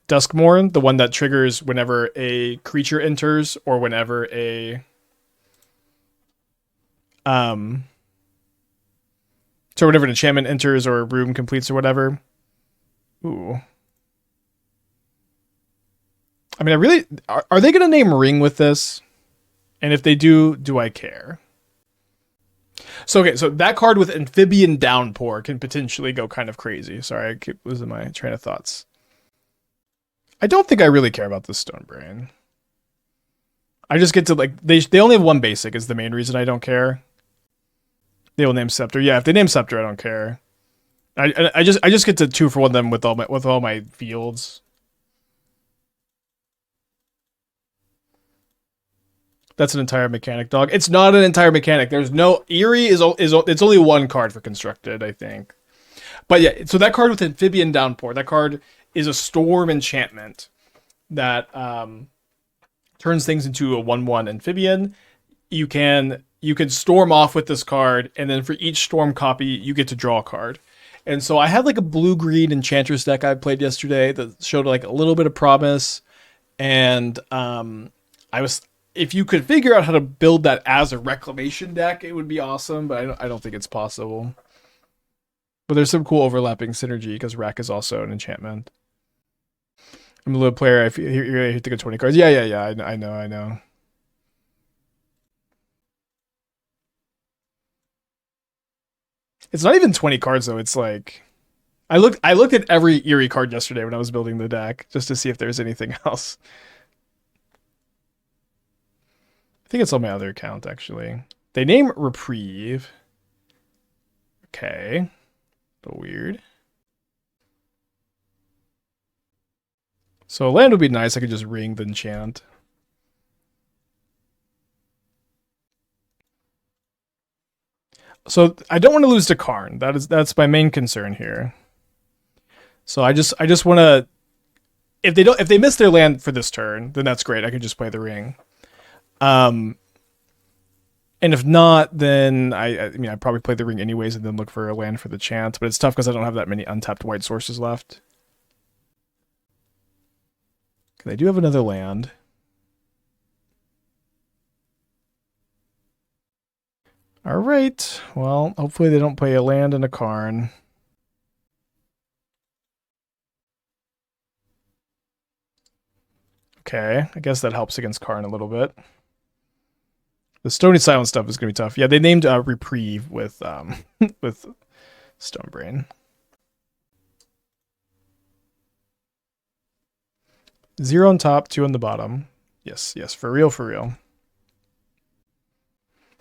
Duskmourn, the one that triggers whenever a creature enters or whenever a So whenever an enchantment enters or a room completes or whatever. Ooh. I mean, are they going to name Ring with this? And if they do I care? So, okay, so that card with Amphibian Downpour can potentially go kind of crazy. Sorry, I keep losing my train of thoughts. I don't think I really care about this Stonebrain. I just get to, like, they only have one basic is the main reason I don't care. They will name Scepter. Yeah, if they name Scepter, I don't care. I just get to 2-for-1 them with all my fields. That's an entire mechanic, dog. It's not an entire mechanic. There's no Eerie is it's only one card for constructed, I think. But yeah, so that card with Amphibian Downpour, that card is a storm enchantment that turns things into a 1/1 amphibian. You can storm off with this card, and then for each storm copy, you get to draw a card. And so I had like a blue-green Enchantress deck I played yesterday that showed like a little bit of promise. And if you could figure out how to build that as a reclamation deck, it would be awesome. But I don't think it's possible. But there's some cool overlapping synergy because Rack is also an enchantment. I'm a little player. I feel you're gonna think 20 cards. Yeah. I know. It's not even 20 cards though. It's like I looked at every Eerie card yesterday when I was building the deck just to see if there's anything else. I think it's on my other account actually. They name Reprieve. Okay. A little weird. So land would be nice. I could just ring then Chant. So I don't want to lose to Karn. That's my main concern here. So I just want to if they miss their land for this turn, then that's great. I can just play the ring. And if not, then I mean I'd probably play the ring anyways and then look for a land for the Chant, but it's tough because I don't have that many untapped white sources left. They do have another land. All right. Well, hopefully they don't play a land and a Karn. Okay, I guess that helps against Karn a little bit. The Stony Silence stuff is gonna be tough. Yeah, they named Reprieve with with Stonebrain. 0 on top, 2 on the bottom. Yes, for real.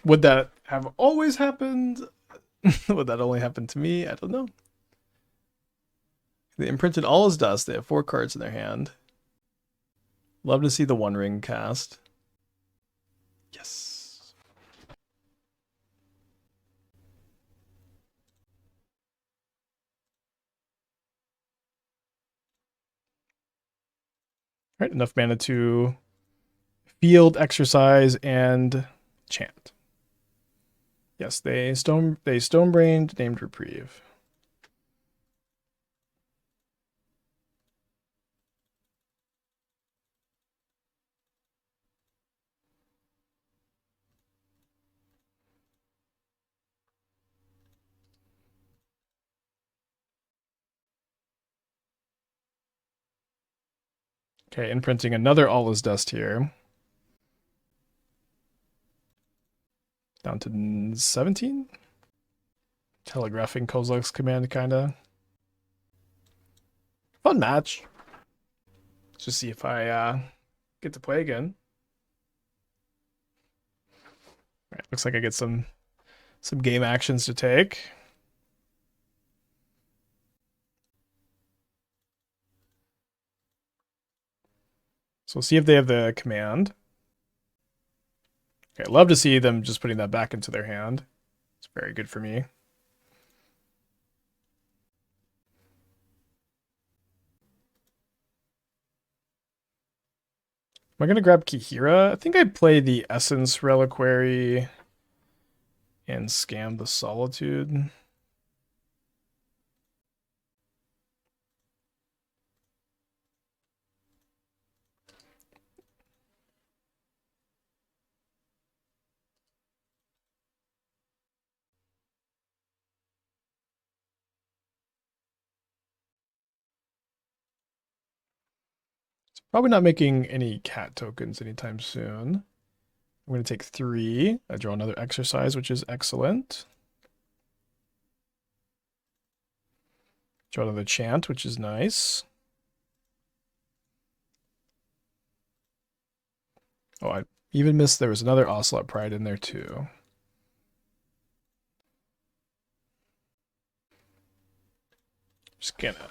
Would that have always happened? Would that only happen to me? I don't know. They imprinted all as dust. They have 4 cards in their hand. Love to see the One Ring cast. Yes. All right, enough mana to field, exercise, and chant. Yes, they stonebrained, named Reprieve. Okay, imprinting another All is Dust here. Down to 17? Telegraphing Kozilek's command, kinda. Fun match. Let's just see if I get to play again. All right, looks like I get some game actions to take. So we'll see if they have the command. Okay, love to see them just putting that back into their hand. It's very good for me. Am I going to grab Kaheera? I think I'd play the Essence Reliquary and scam the Solitude. Probably not making any cat tokens anytime soon. I'm going to take 3. I draw another exercise, which is excellent. Draw another chant, which is nice. Oh, I even missed there was another Ocelot Pride in there too.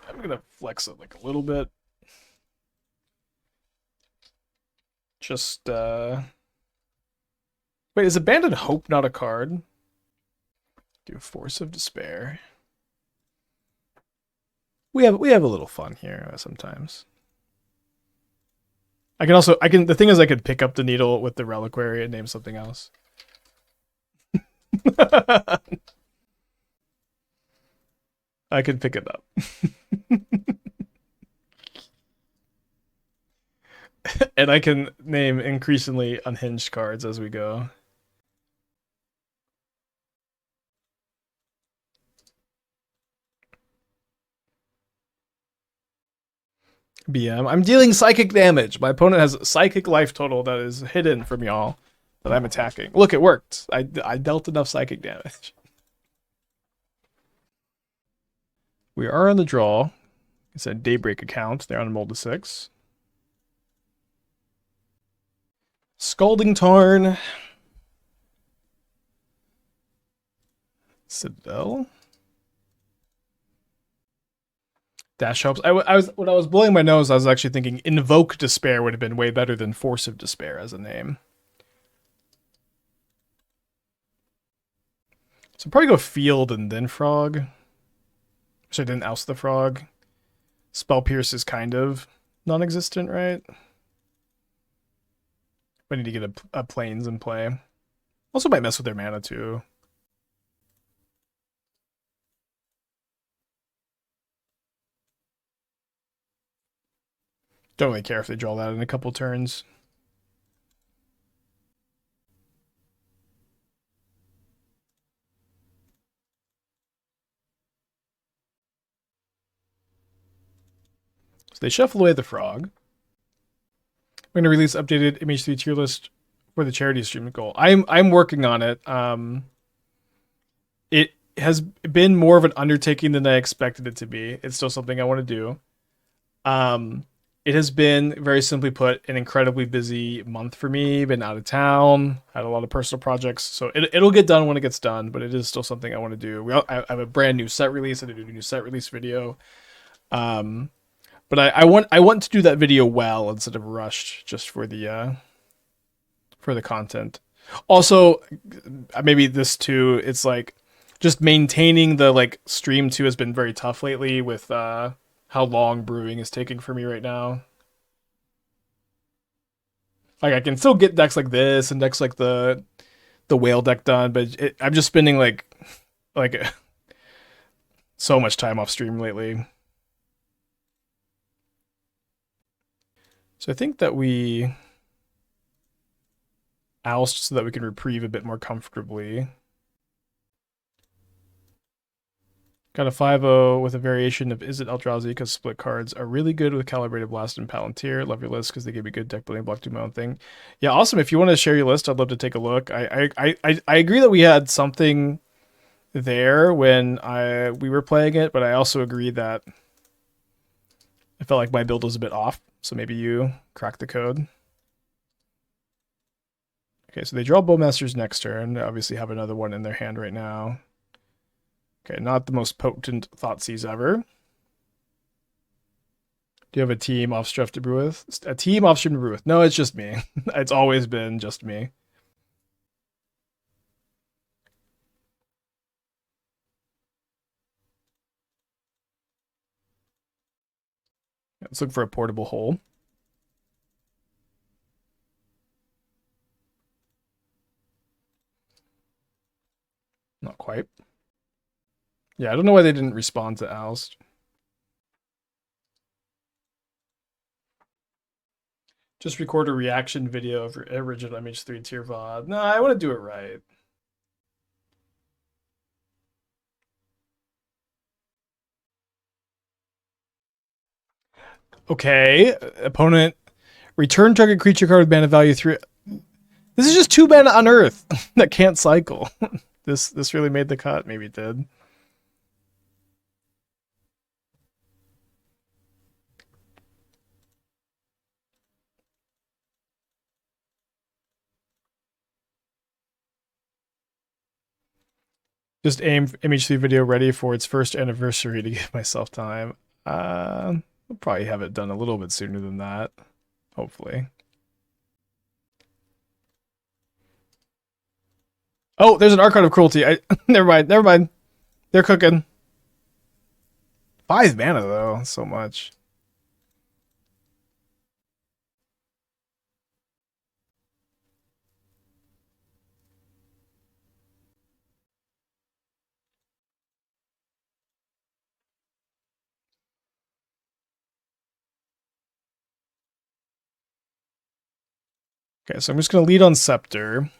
I'm gonna flex it like a little bit. Just wait, is Abandoned Hope not a card? Do Force of Despair. We have a little fun here sometimes. The thing is I could pick up the needle with the reliquary and name something else. I could pick it up. And I can name increasingly unhinged cards as we go. BM. I'm dealing psychic damage. My opponent has psychic life total that is hidden from y'all that I'm attacking. Look, it worked. I dealt enough psychic damage. We are on the draw. It's a Daybreak account. They're on a mold to 6. Scalding Tarn. Citadel. Dash helps. When I was blowing my nose, I was actually thinking Invoke Despair would have been way better than Force of Despair as a name. So probably go Field and then Frog. Actually, I didn't oust the Frog. Spell Pierce is kind of non-existent, right? I need to get a Plains in play. Also might mess with their mana too. Don't really care if they draw that in a couple turns. So they shuffle away the Frog. We're going to release updated MH3 tier list for the charity stream goal. I'm working on it. It has been more of an undertaking than I expected it to be. It's still something I want to do. It has been, very simply put, an incredibly busy month for me. Been out of town, had a lot of personal projects, so it'll get done when it gets done. But it is still something I want to do. I have a brand new set release. I did a new set release video. But I want to do that video well instead of rushed, just for the content. Also, maybe this too. It's like just maintaining the stream too has been very tough lately with how long brewing is taking for me right now. Like I can still get decks like this and decks like the whale deck done, but I'm just spending like so much time off stream lately. So I think that we oust so that we can reprieve a bit more comfortably. Got a 5-0 with a variation of Is It Eldrazi because split cards are really good with Calibrated Blast and Palantir. Love your list because they give me good deck building block, do my own thing. Yeah, awesome. If you want to share your list, I'd love to take a look. I agree that we had something there when we were playing it, but I also agree that I felt like my build was a bit off. So maybe you crack the code. Okay, so they draw Bowmasters next turn. They obviously have another one in their hand right now. Okay, not the most potent Thoughtseize ever. Do you have a team off-stream to brew with? A team off-stream to brew with? No, it's just me. It's always been just me. Let's look for a portable hole. Not quite. Yeah, I don't know why they didn't respond to Oust. Just record a reaction video of your original MH3 tier VOD. No, I want to do it right. Okay, opponent Return target creature card with mana value 3. This is just 2 mana on Earth that can't cycle. This really made the cut. Maybe it did. Just aim MH3 video ready for its first anniversary to give myself time. I'll probably have it done a little bit sooner than that. Hopefully. Oh, there's an Archon of Cruelty. Never mind. They're cooking. 5 mana though, so much. Okay, so I'm just gonna lead on Scepter.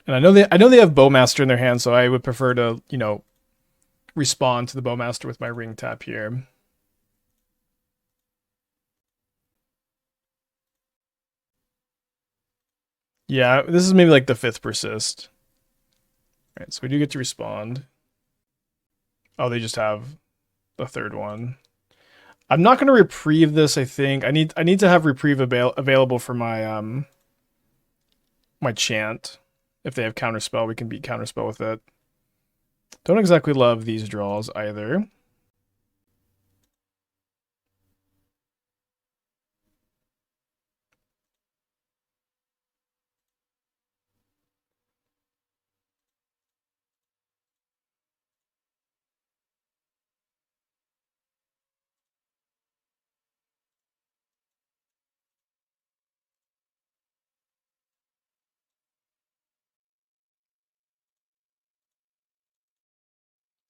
And I know they have Bowmaster in their hand, so I would prefer to, you know, respond to the Bowmaster with my ring tap here. Yeah, this is maybe like the 5th persist. All right, so we do get to respond. Oh, they just have the 3rd one. I'm not going to reprieve this, I think. I need to have reprieve available for my my chant. If they have counterspell, we can beat counterspell with it. Don't exactly love these draws either.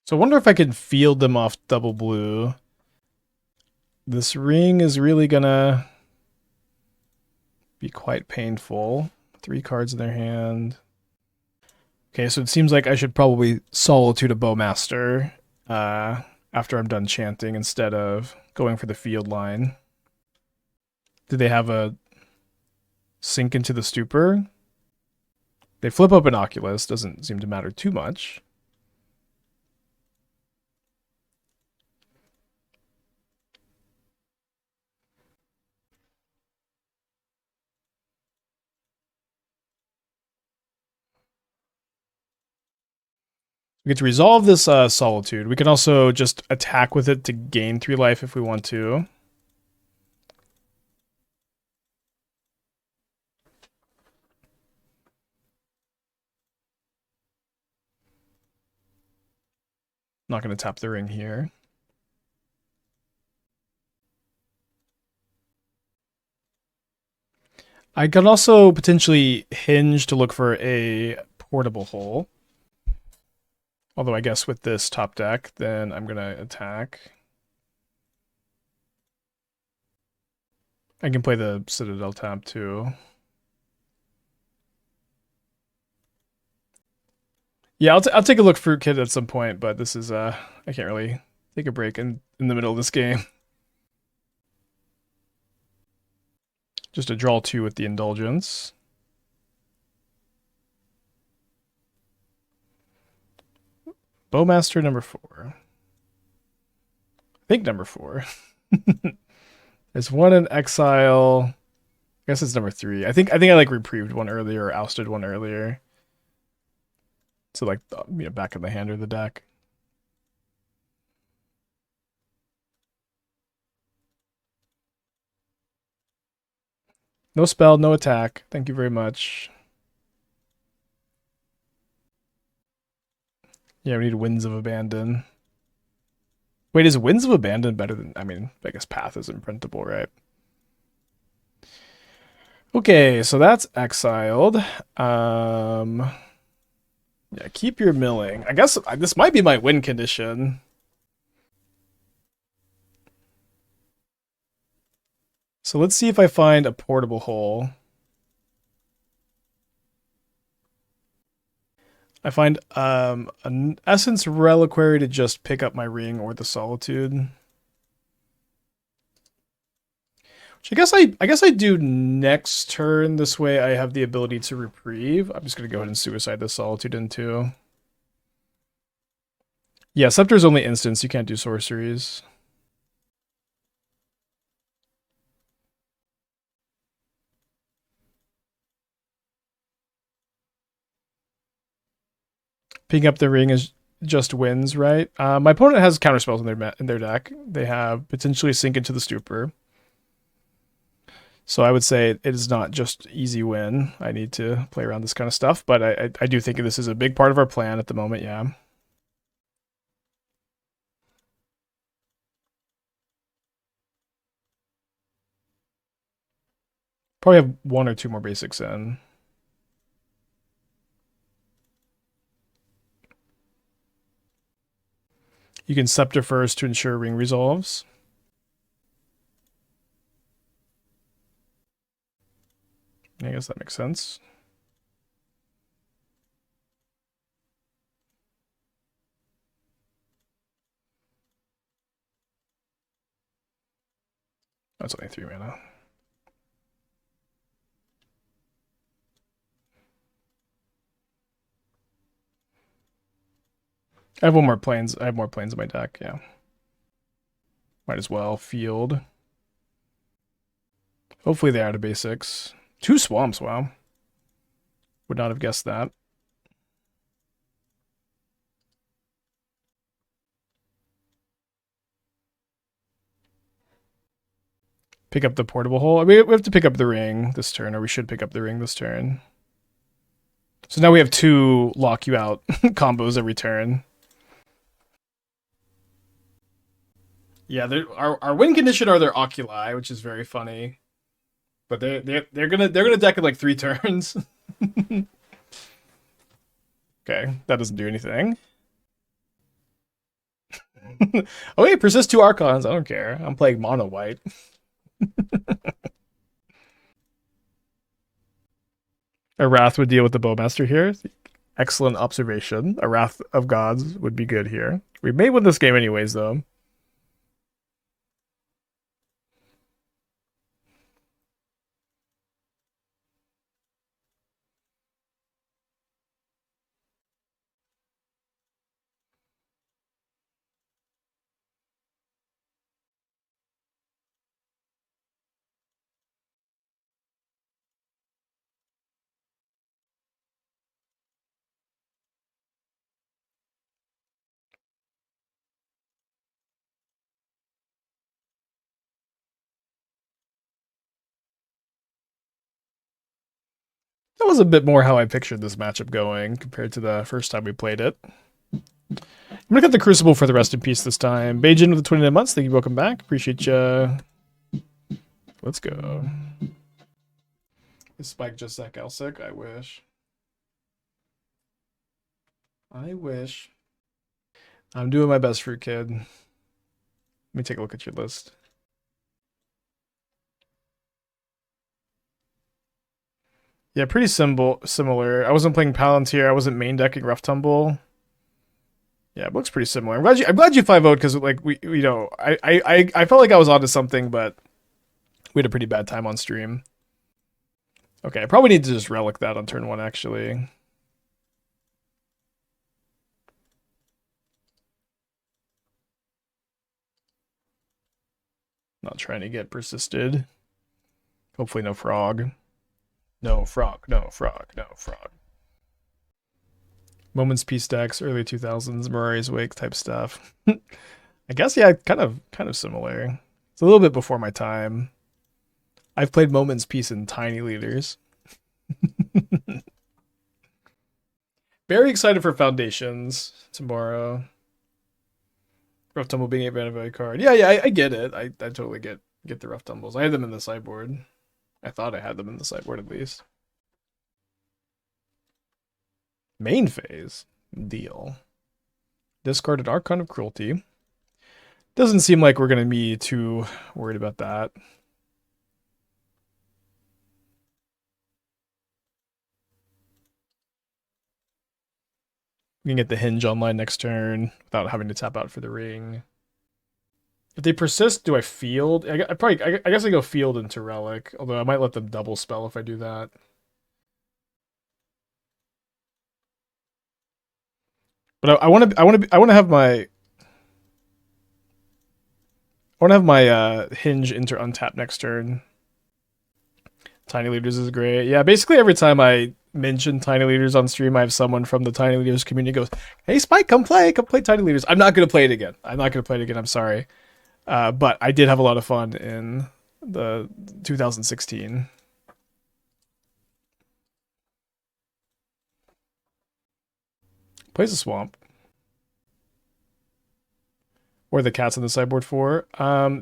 So I wonder if I can field them off double blue. This ring is really gonna be quite painful. 3 cards in their hand. Okay, so it seems like I should probably Solitude a Bowmaster after I'm done chanting instead of going for the field line. Do they have a Sink into the Stupor? They flip up an Oculus, doesn't seem to matter too much. We get to resolve this Solitude. We can also just attack with it to gain 3 life if we want to. Not going to tap the ring here. I could also potentially hinge to look for a portable hole. Although I guess with this top deck, then I'm going to attack. I can play the Citadel tap too. Yeah, I'll take a look for Kid at some point, but this is I can't really take a break in the middle of this game. Just a draw 2 with the Indulgence. Bowmaster number 4. I think number 4. There's one in exile. I guess it's number 3. I think I like reprieved one earlier or ousted one earlier. So like back in the hand or the deck. No spell, no attack. Thank you very much. Yeah, we need Winds of Abandon. Wait, is Winds of Abandon better than... I mean, I guess Path is imprintable, right? Okay, so that's exiled. Yeah, keep your milling. I guess this might be my win condition. So let's see if I find a portable hole. I find an Essence Reliquary to just pick up my ring or the Solitude. I guess I do next turn. This way I have the ability to reprieve. I'm just gonna go ahead and suicide this Solitude into. Yeah, Scepter's only instants, you can't do sorceries. Picking up the ring is just wins, right? My opponent has counterspells in their deck. They have potentially Sink into the Stupor. So I would say it is not just easy win. I need to play around this kind of stuff, but I do think this is a big part of our plan at the moment, yeah. Probably have one or two more basics in. You can Scepter first to ensure ring resolves. I guess that makes sense. That's only 3 mana. I have one more planes. I have more planes in my deck, yeah. Might as well field. Hopefully they're out of basics. 2 swamps, wow. Would not have guessed that. Pick up the portable hole. We have to pick up the ring this turn, or we should pick up the ring this turn. So now we have 2 lock you out combos every turn. Yeah, our win condition are their oculi, which is very funny. But they're gonna deck in like 3 turns. Okay, that doesn't do anything. Oh wait, persist 2 Archons. I don't care. I'm playing mono white. A Wrath would deal with the Bowmaster here. Excellent observation. A Wrath of Gods would be good here. We may win this game anyways, though. That was a bit more how I pictured this matchup going compared to the first time we played it. I'm gonna cut the Crucible for the rest in peace this time. Bajan with the 29 months. Thank you. Welcome back. Appreciate you. Let's go. Is Spike just Zach Elsick? I wish. I wish. I'm doing my best for you, kid. Let me take a look at your list. Yeah, pretty similar. I wasn't playing Palantir. I wasn't main decking Rough Tumble. Yeah, it looks pretty similar. I'm glad you 5-0'd because like I felt like I was onto something, but we had a pretty bad time on stream. Okay, I probably need to just relic that on turn 1 actually. Not trying to get persisted. Hopefully no frog. No frog, no frog, no frog. Moments Peace decks, early 2000s, Mirari's Wake type stuff. I guess, yeah, kind of similar. It's a little bit before my time. I've played Moments Peace in tiny leaders. Very excited for Foundations tomorrow. Rough Tumble being 8 mana value card. Yeah, I get it. I totally get the Rough Tumbles. I had them in the sideboard. I thought I had them in the sideboard at least. Main phase. Deal. Discarded Archon of Cruelty. Doesn't seem like we're going to be too worried about that. We can get the Hinge online next turn without having to tap out for the ring. If they persist, do I field? I guess I go field into Relic, although I might let them double spell if I do that. But I want to have my Hinge into untap next turn. Tiny Leaders is great. Yeah, basically every time I mention Tiny Leaders on stream, I have someone from the Tiny Leaders community goes, "Hey Spike, come play Tiny Leaders." I'm not gonna play it again. I'm sorry, but I did have a lot of fun in the 2016. Plays a swamp. Or the cats on the sideboard for.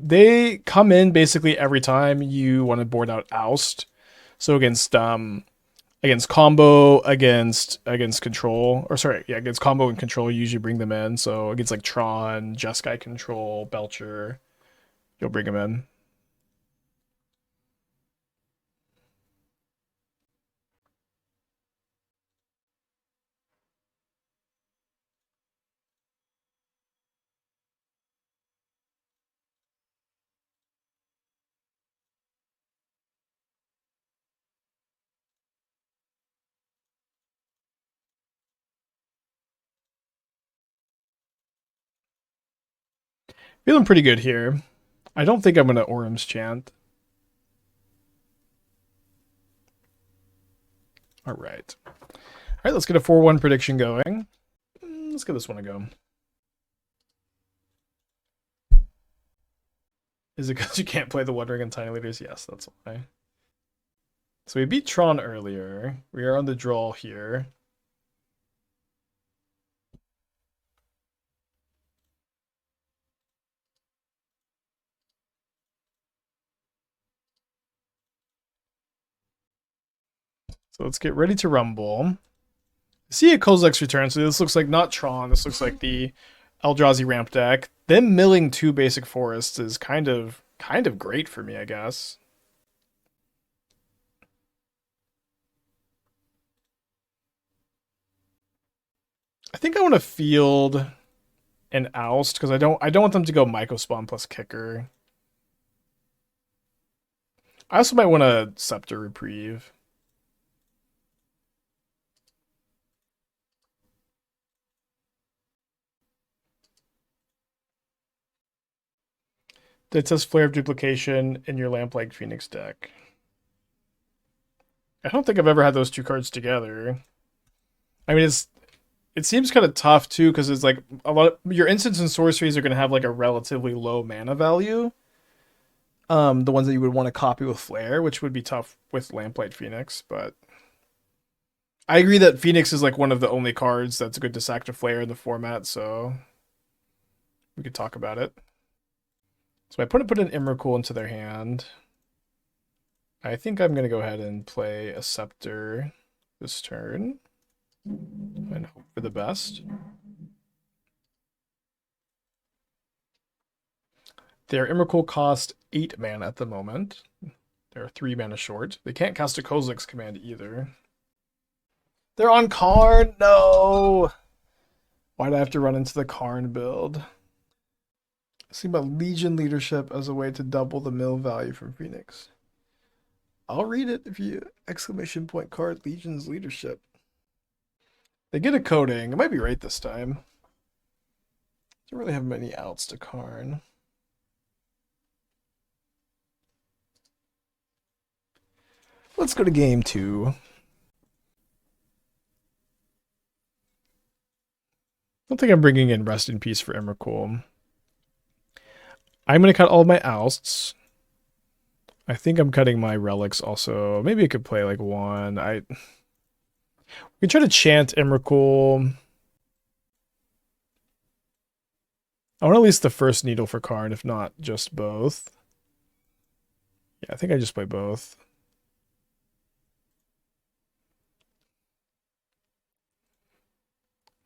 They come in basically every time you want to board out Oust. So against combo, against control, or sorry, yeah, against combo and control, you usually bring them in. So against like Tron, Jeskai control, Belcher, you'll bring them in. Feeling pretty good here. I don't think I'm gonna Orim's Chant. All right. All right, let's get a 4-1 prediction going. Let's get this one to go. Is it because you can't play the Wondering and Tiny Leaders? Yes, that's why. So we beat Tron earlier. We are on the draw here. So let's get ready to rumble. See a Kozilek's return, so this looks like not Tron, this looks like the Eldrazi ramp deck. Them milling 2 basic forests is kind of great for me, I guess. I think I want to field an Oust because I don't want them to go Myco Spawn plus Kicker. I also might want a Scepter Reprieve. That says Flare of Duplication in your Lamplight Phoenix deck. I don't think I've ever had those 2 cards together. I mean, it seems kind of tough too because it's like a lot of your instants and sorceries are going to have like a relatively low mana value. The ones that you would want to copy with Flare, which would be tough with Lamplight Phoenix, but I agree that Phoenix is like one of the only cards that's good to sack to Flare in the format, so we could talk about it. So my opponent put an Emrakul into their hand. I think I'm going to go ahead and play a Scepter this turn and hope for the best. Their Emrakul cost 8 mana at the moment. They're 3 mana short. They can't cast a Kozilek's command either. They're on Karn! No! Why'd I have to run into the Karn build? Think about Legion Leadership as a way to double the mill value from Phoenix. I'll read it if you exclamation point card Legion's Leadership. They get a coding. It might be right this time. Don't really have many outs to Karn. Let's go to game 2. I don't think I'm bringing in Rest in Peace for Emrakul. I'm going to cut all of my Ousts. I think I'm cutting my Relics also. Maybe I could play like 1. We can try to Chant Emrakul. I want at least the first Needle for Karn, if not just both. Yeah, I think I just play both.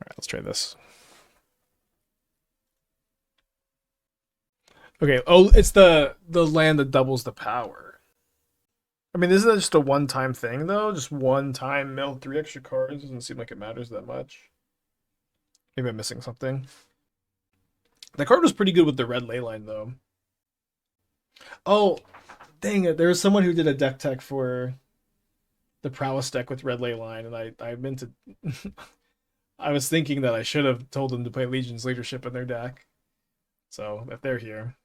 All right, let's try this. Okay, oh, it's the land that doubles the power. I mean, isn't that just a one-time thing, though? Just one time mill 3 extra cards? Doesn't seem like it matters that much. Maybe I'm missing something. The card was pretty good with the red leyline though. Oh, dang it! There was someone who did a deck tech for the prowess deck with red leyline, and I meant to. I was thinking that I should have told them to play Legion's Leadership in their deck. So if they're here,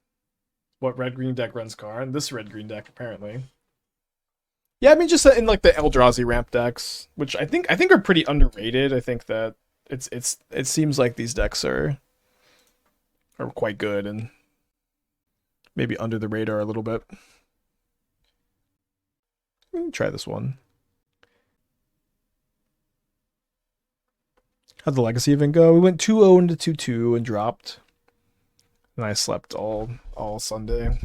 what red green deck runs Karn? This red green deck apparently. Yeah, I mean just in like the Eldrazi ramp decks, which I think are pretty underrated. I think that it seems like these decks are quite good and maybe under the radar a little bit. Try this one. How'd the legacy event go? We went 2-0 into 2-2 and dropped. And I slept all Sunday.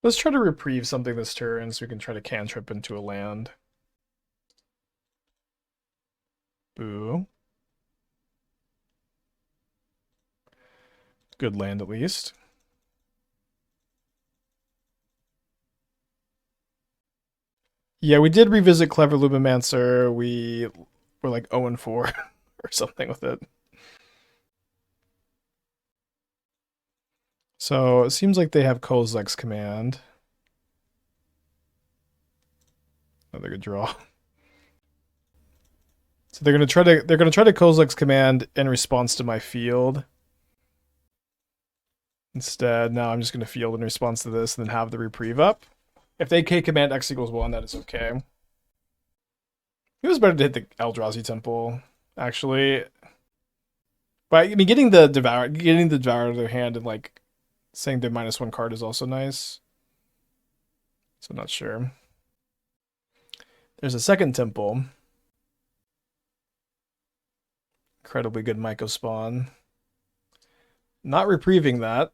Let's try to reprieve something this turn so we can try to cantrip into a land. Boo. Good land at least. Yeah, we did revisit Clever Lumimancer. We were like 0-4 or something with it. So it seems like they have Kozilek's command. Another good draw. So they're gonna try to Kozilek's command in response to my field. Instead, now I'm just gonna field in response to this and then have the reprieve up. If they K command X equals 1, that is okay. It was better to hit the Eldrazi Temple, actually. But I mean, getting the Devour to their hand and like saying their -1 card is also nice. So I'm not sure. There's a second temple. Incredibly good Myco spawn. Not reprieving that.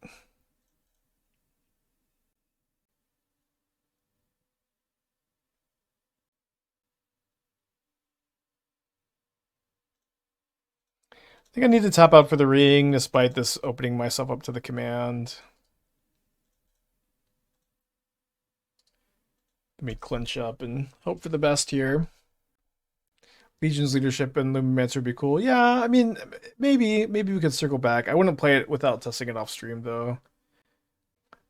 I think I need to tap out for the ring, despite this opening myself up to the command. Let me clinch up and hope for the best here. Legion's Leadership and Lumimancer would be cool. Yeah, I mean, maybe we could circle back. I wouldn't play it without testing it off stream, though.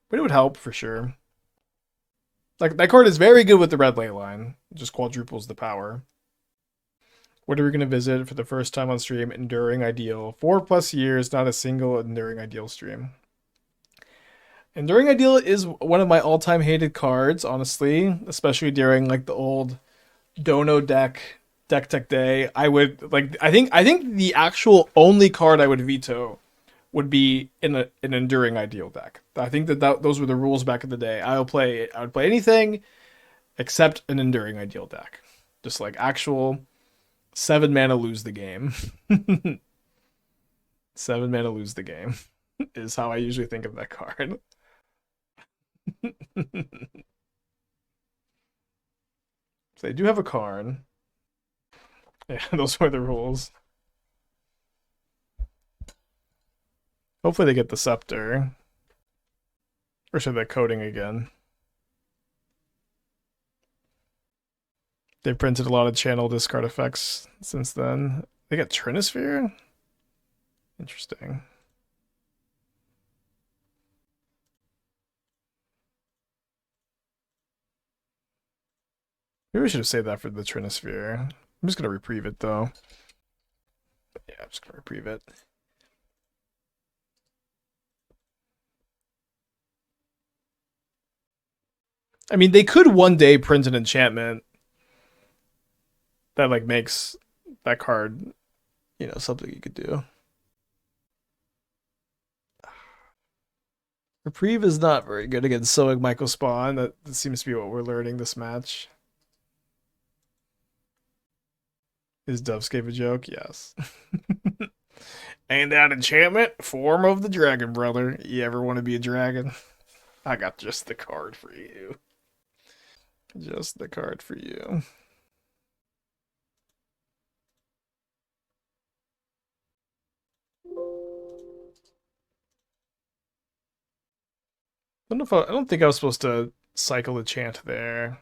But it would help, for sure. Like, that card is very good with the red ley line. It just quadruples the power. What are we going to visit for the first time on stream? Enduring Ideal. 4+ years, not a single Enduring Ideal stream. Enduring Ideal is one of my all-time hated cards, honestly. Especially during, like, the old Dono deck tech day. I think the actual only card I would veto would be in an Enduring Ideal deck. I think that those were the rules back in the day. I would play anything except an Enduring Ideal deck. Just like actual 7 mana lose the game. 7 mana lose the game is how I usually think of that card. So they do have a Karn. Yeah, those were the rules. Hopefully they get the Scepter. Or should they coding again? They've printed a lot of channel discard effects since then. They got Trinisphere? Interesting. Maybe we should have saved that for the Trinisphere. I'm just going to reprieve it, though. Yeah, I'm just going to reprieve it. I mean, they could one day print an enchantment that, like, makes that card, you know, something you could do. Reprieve is not very good against Soig Michael Spawn. That seems to be what we're learning this match. Is Dovescape a joke? Yes. Ain't that enchantment? Form of the Dragon, brother. You ever want to be a dragon? I got just the card for you. Just the card for you. I don't think I was supposed to cycle the Chant there.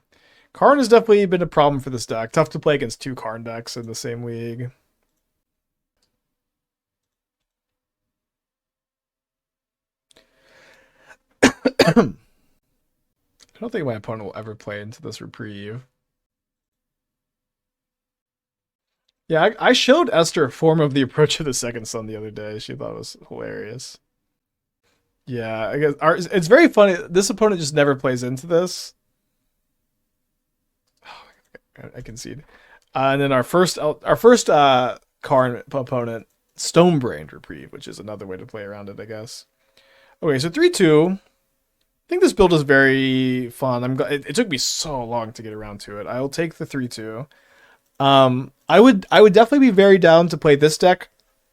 Karn has definitely been a problem for this deck. Tough to play against 2 Karn decks in the same league. I don't think my opponent will ever play into this Reprieve. Yeah, I showed Esther a form of the Approach of the Second Sun the other day. She thought it was hilarious. Yeah, I guess it's very funny. This opponent just never plays into this. I concede. And then our first Karn opponent, Stonebrained Reprieve, which is another way to play around it, I guess. Okay, so 3-2. I think this build is very fun. It took me so long to get around to it. I will take the 3-2. I would definitely be very down to play this deck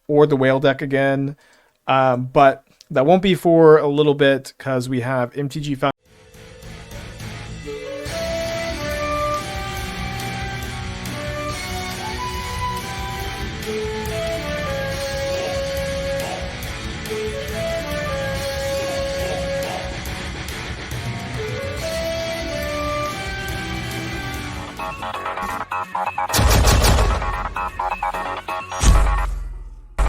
or the whale deck again. But that won't be for a little bit because we have MTG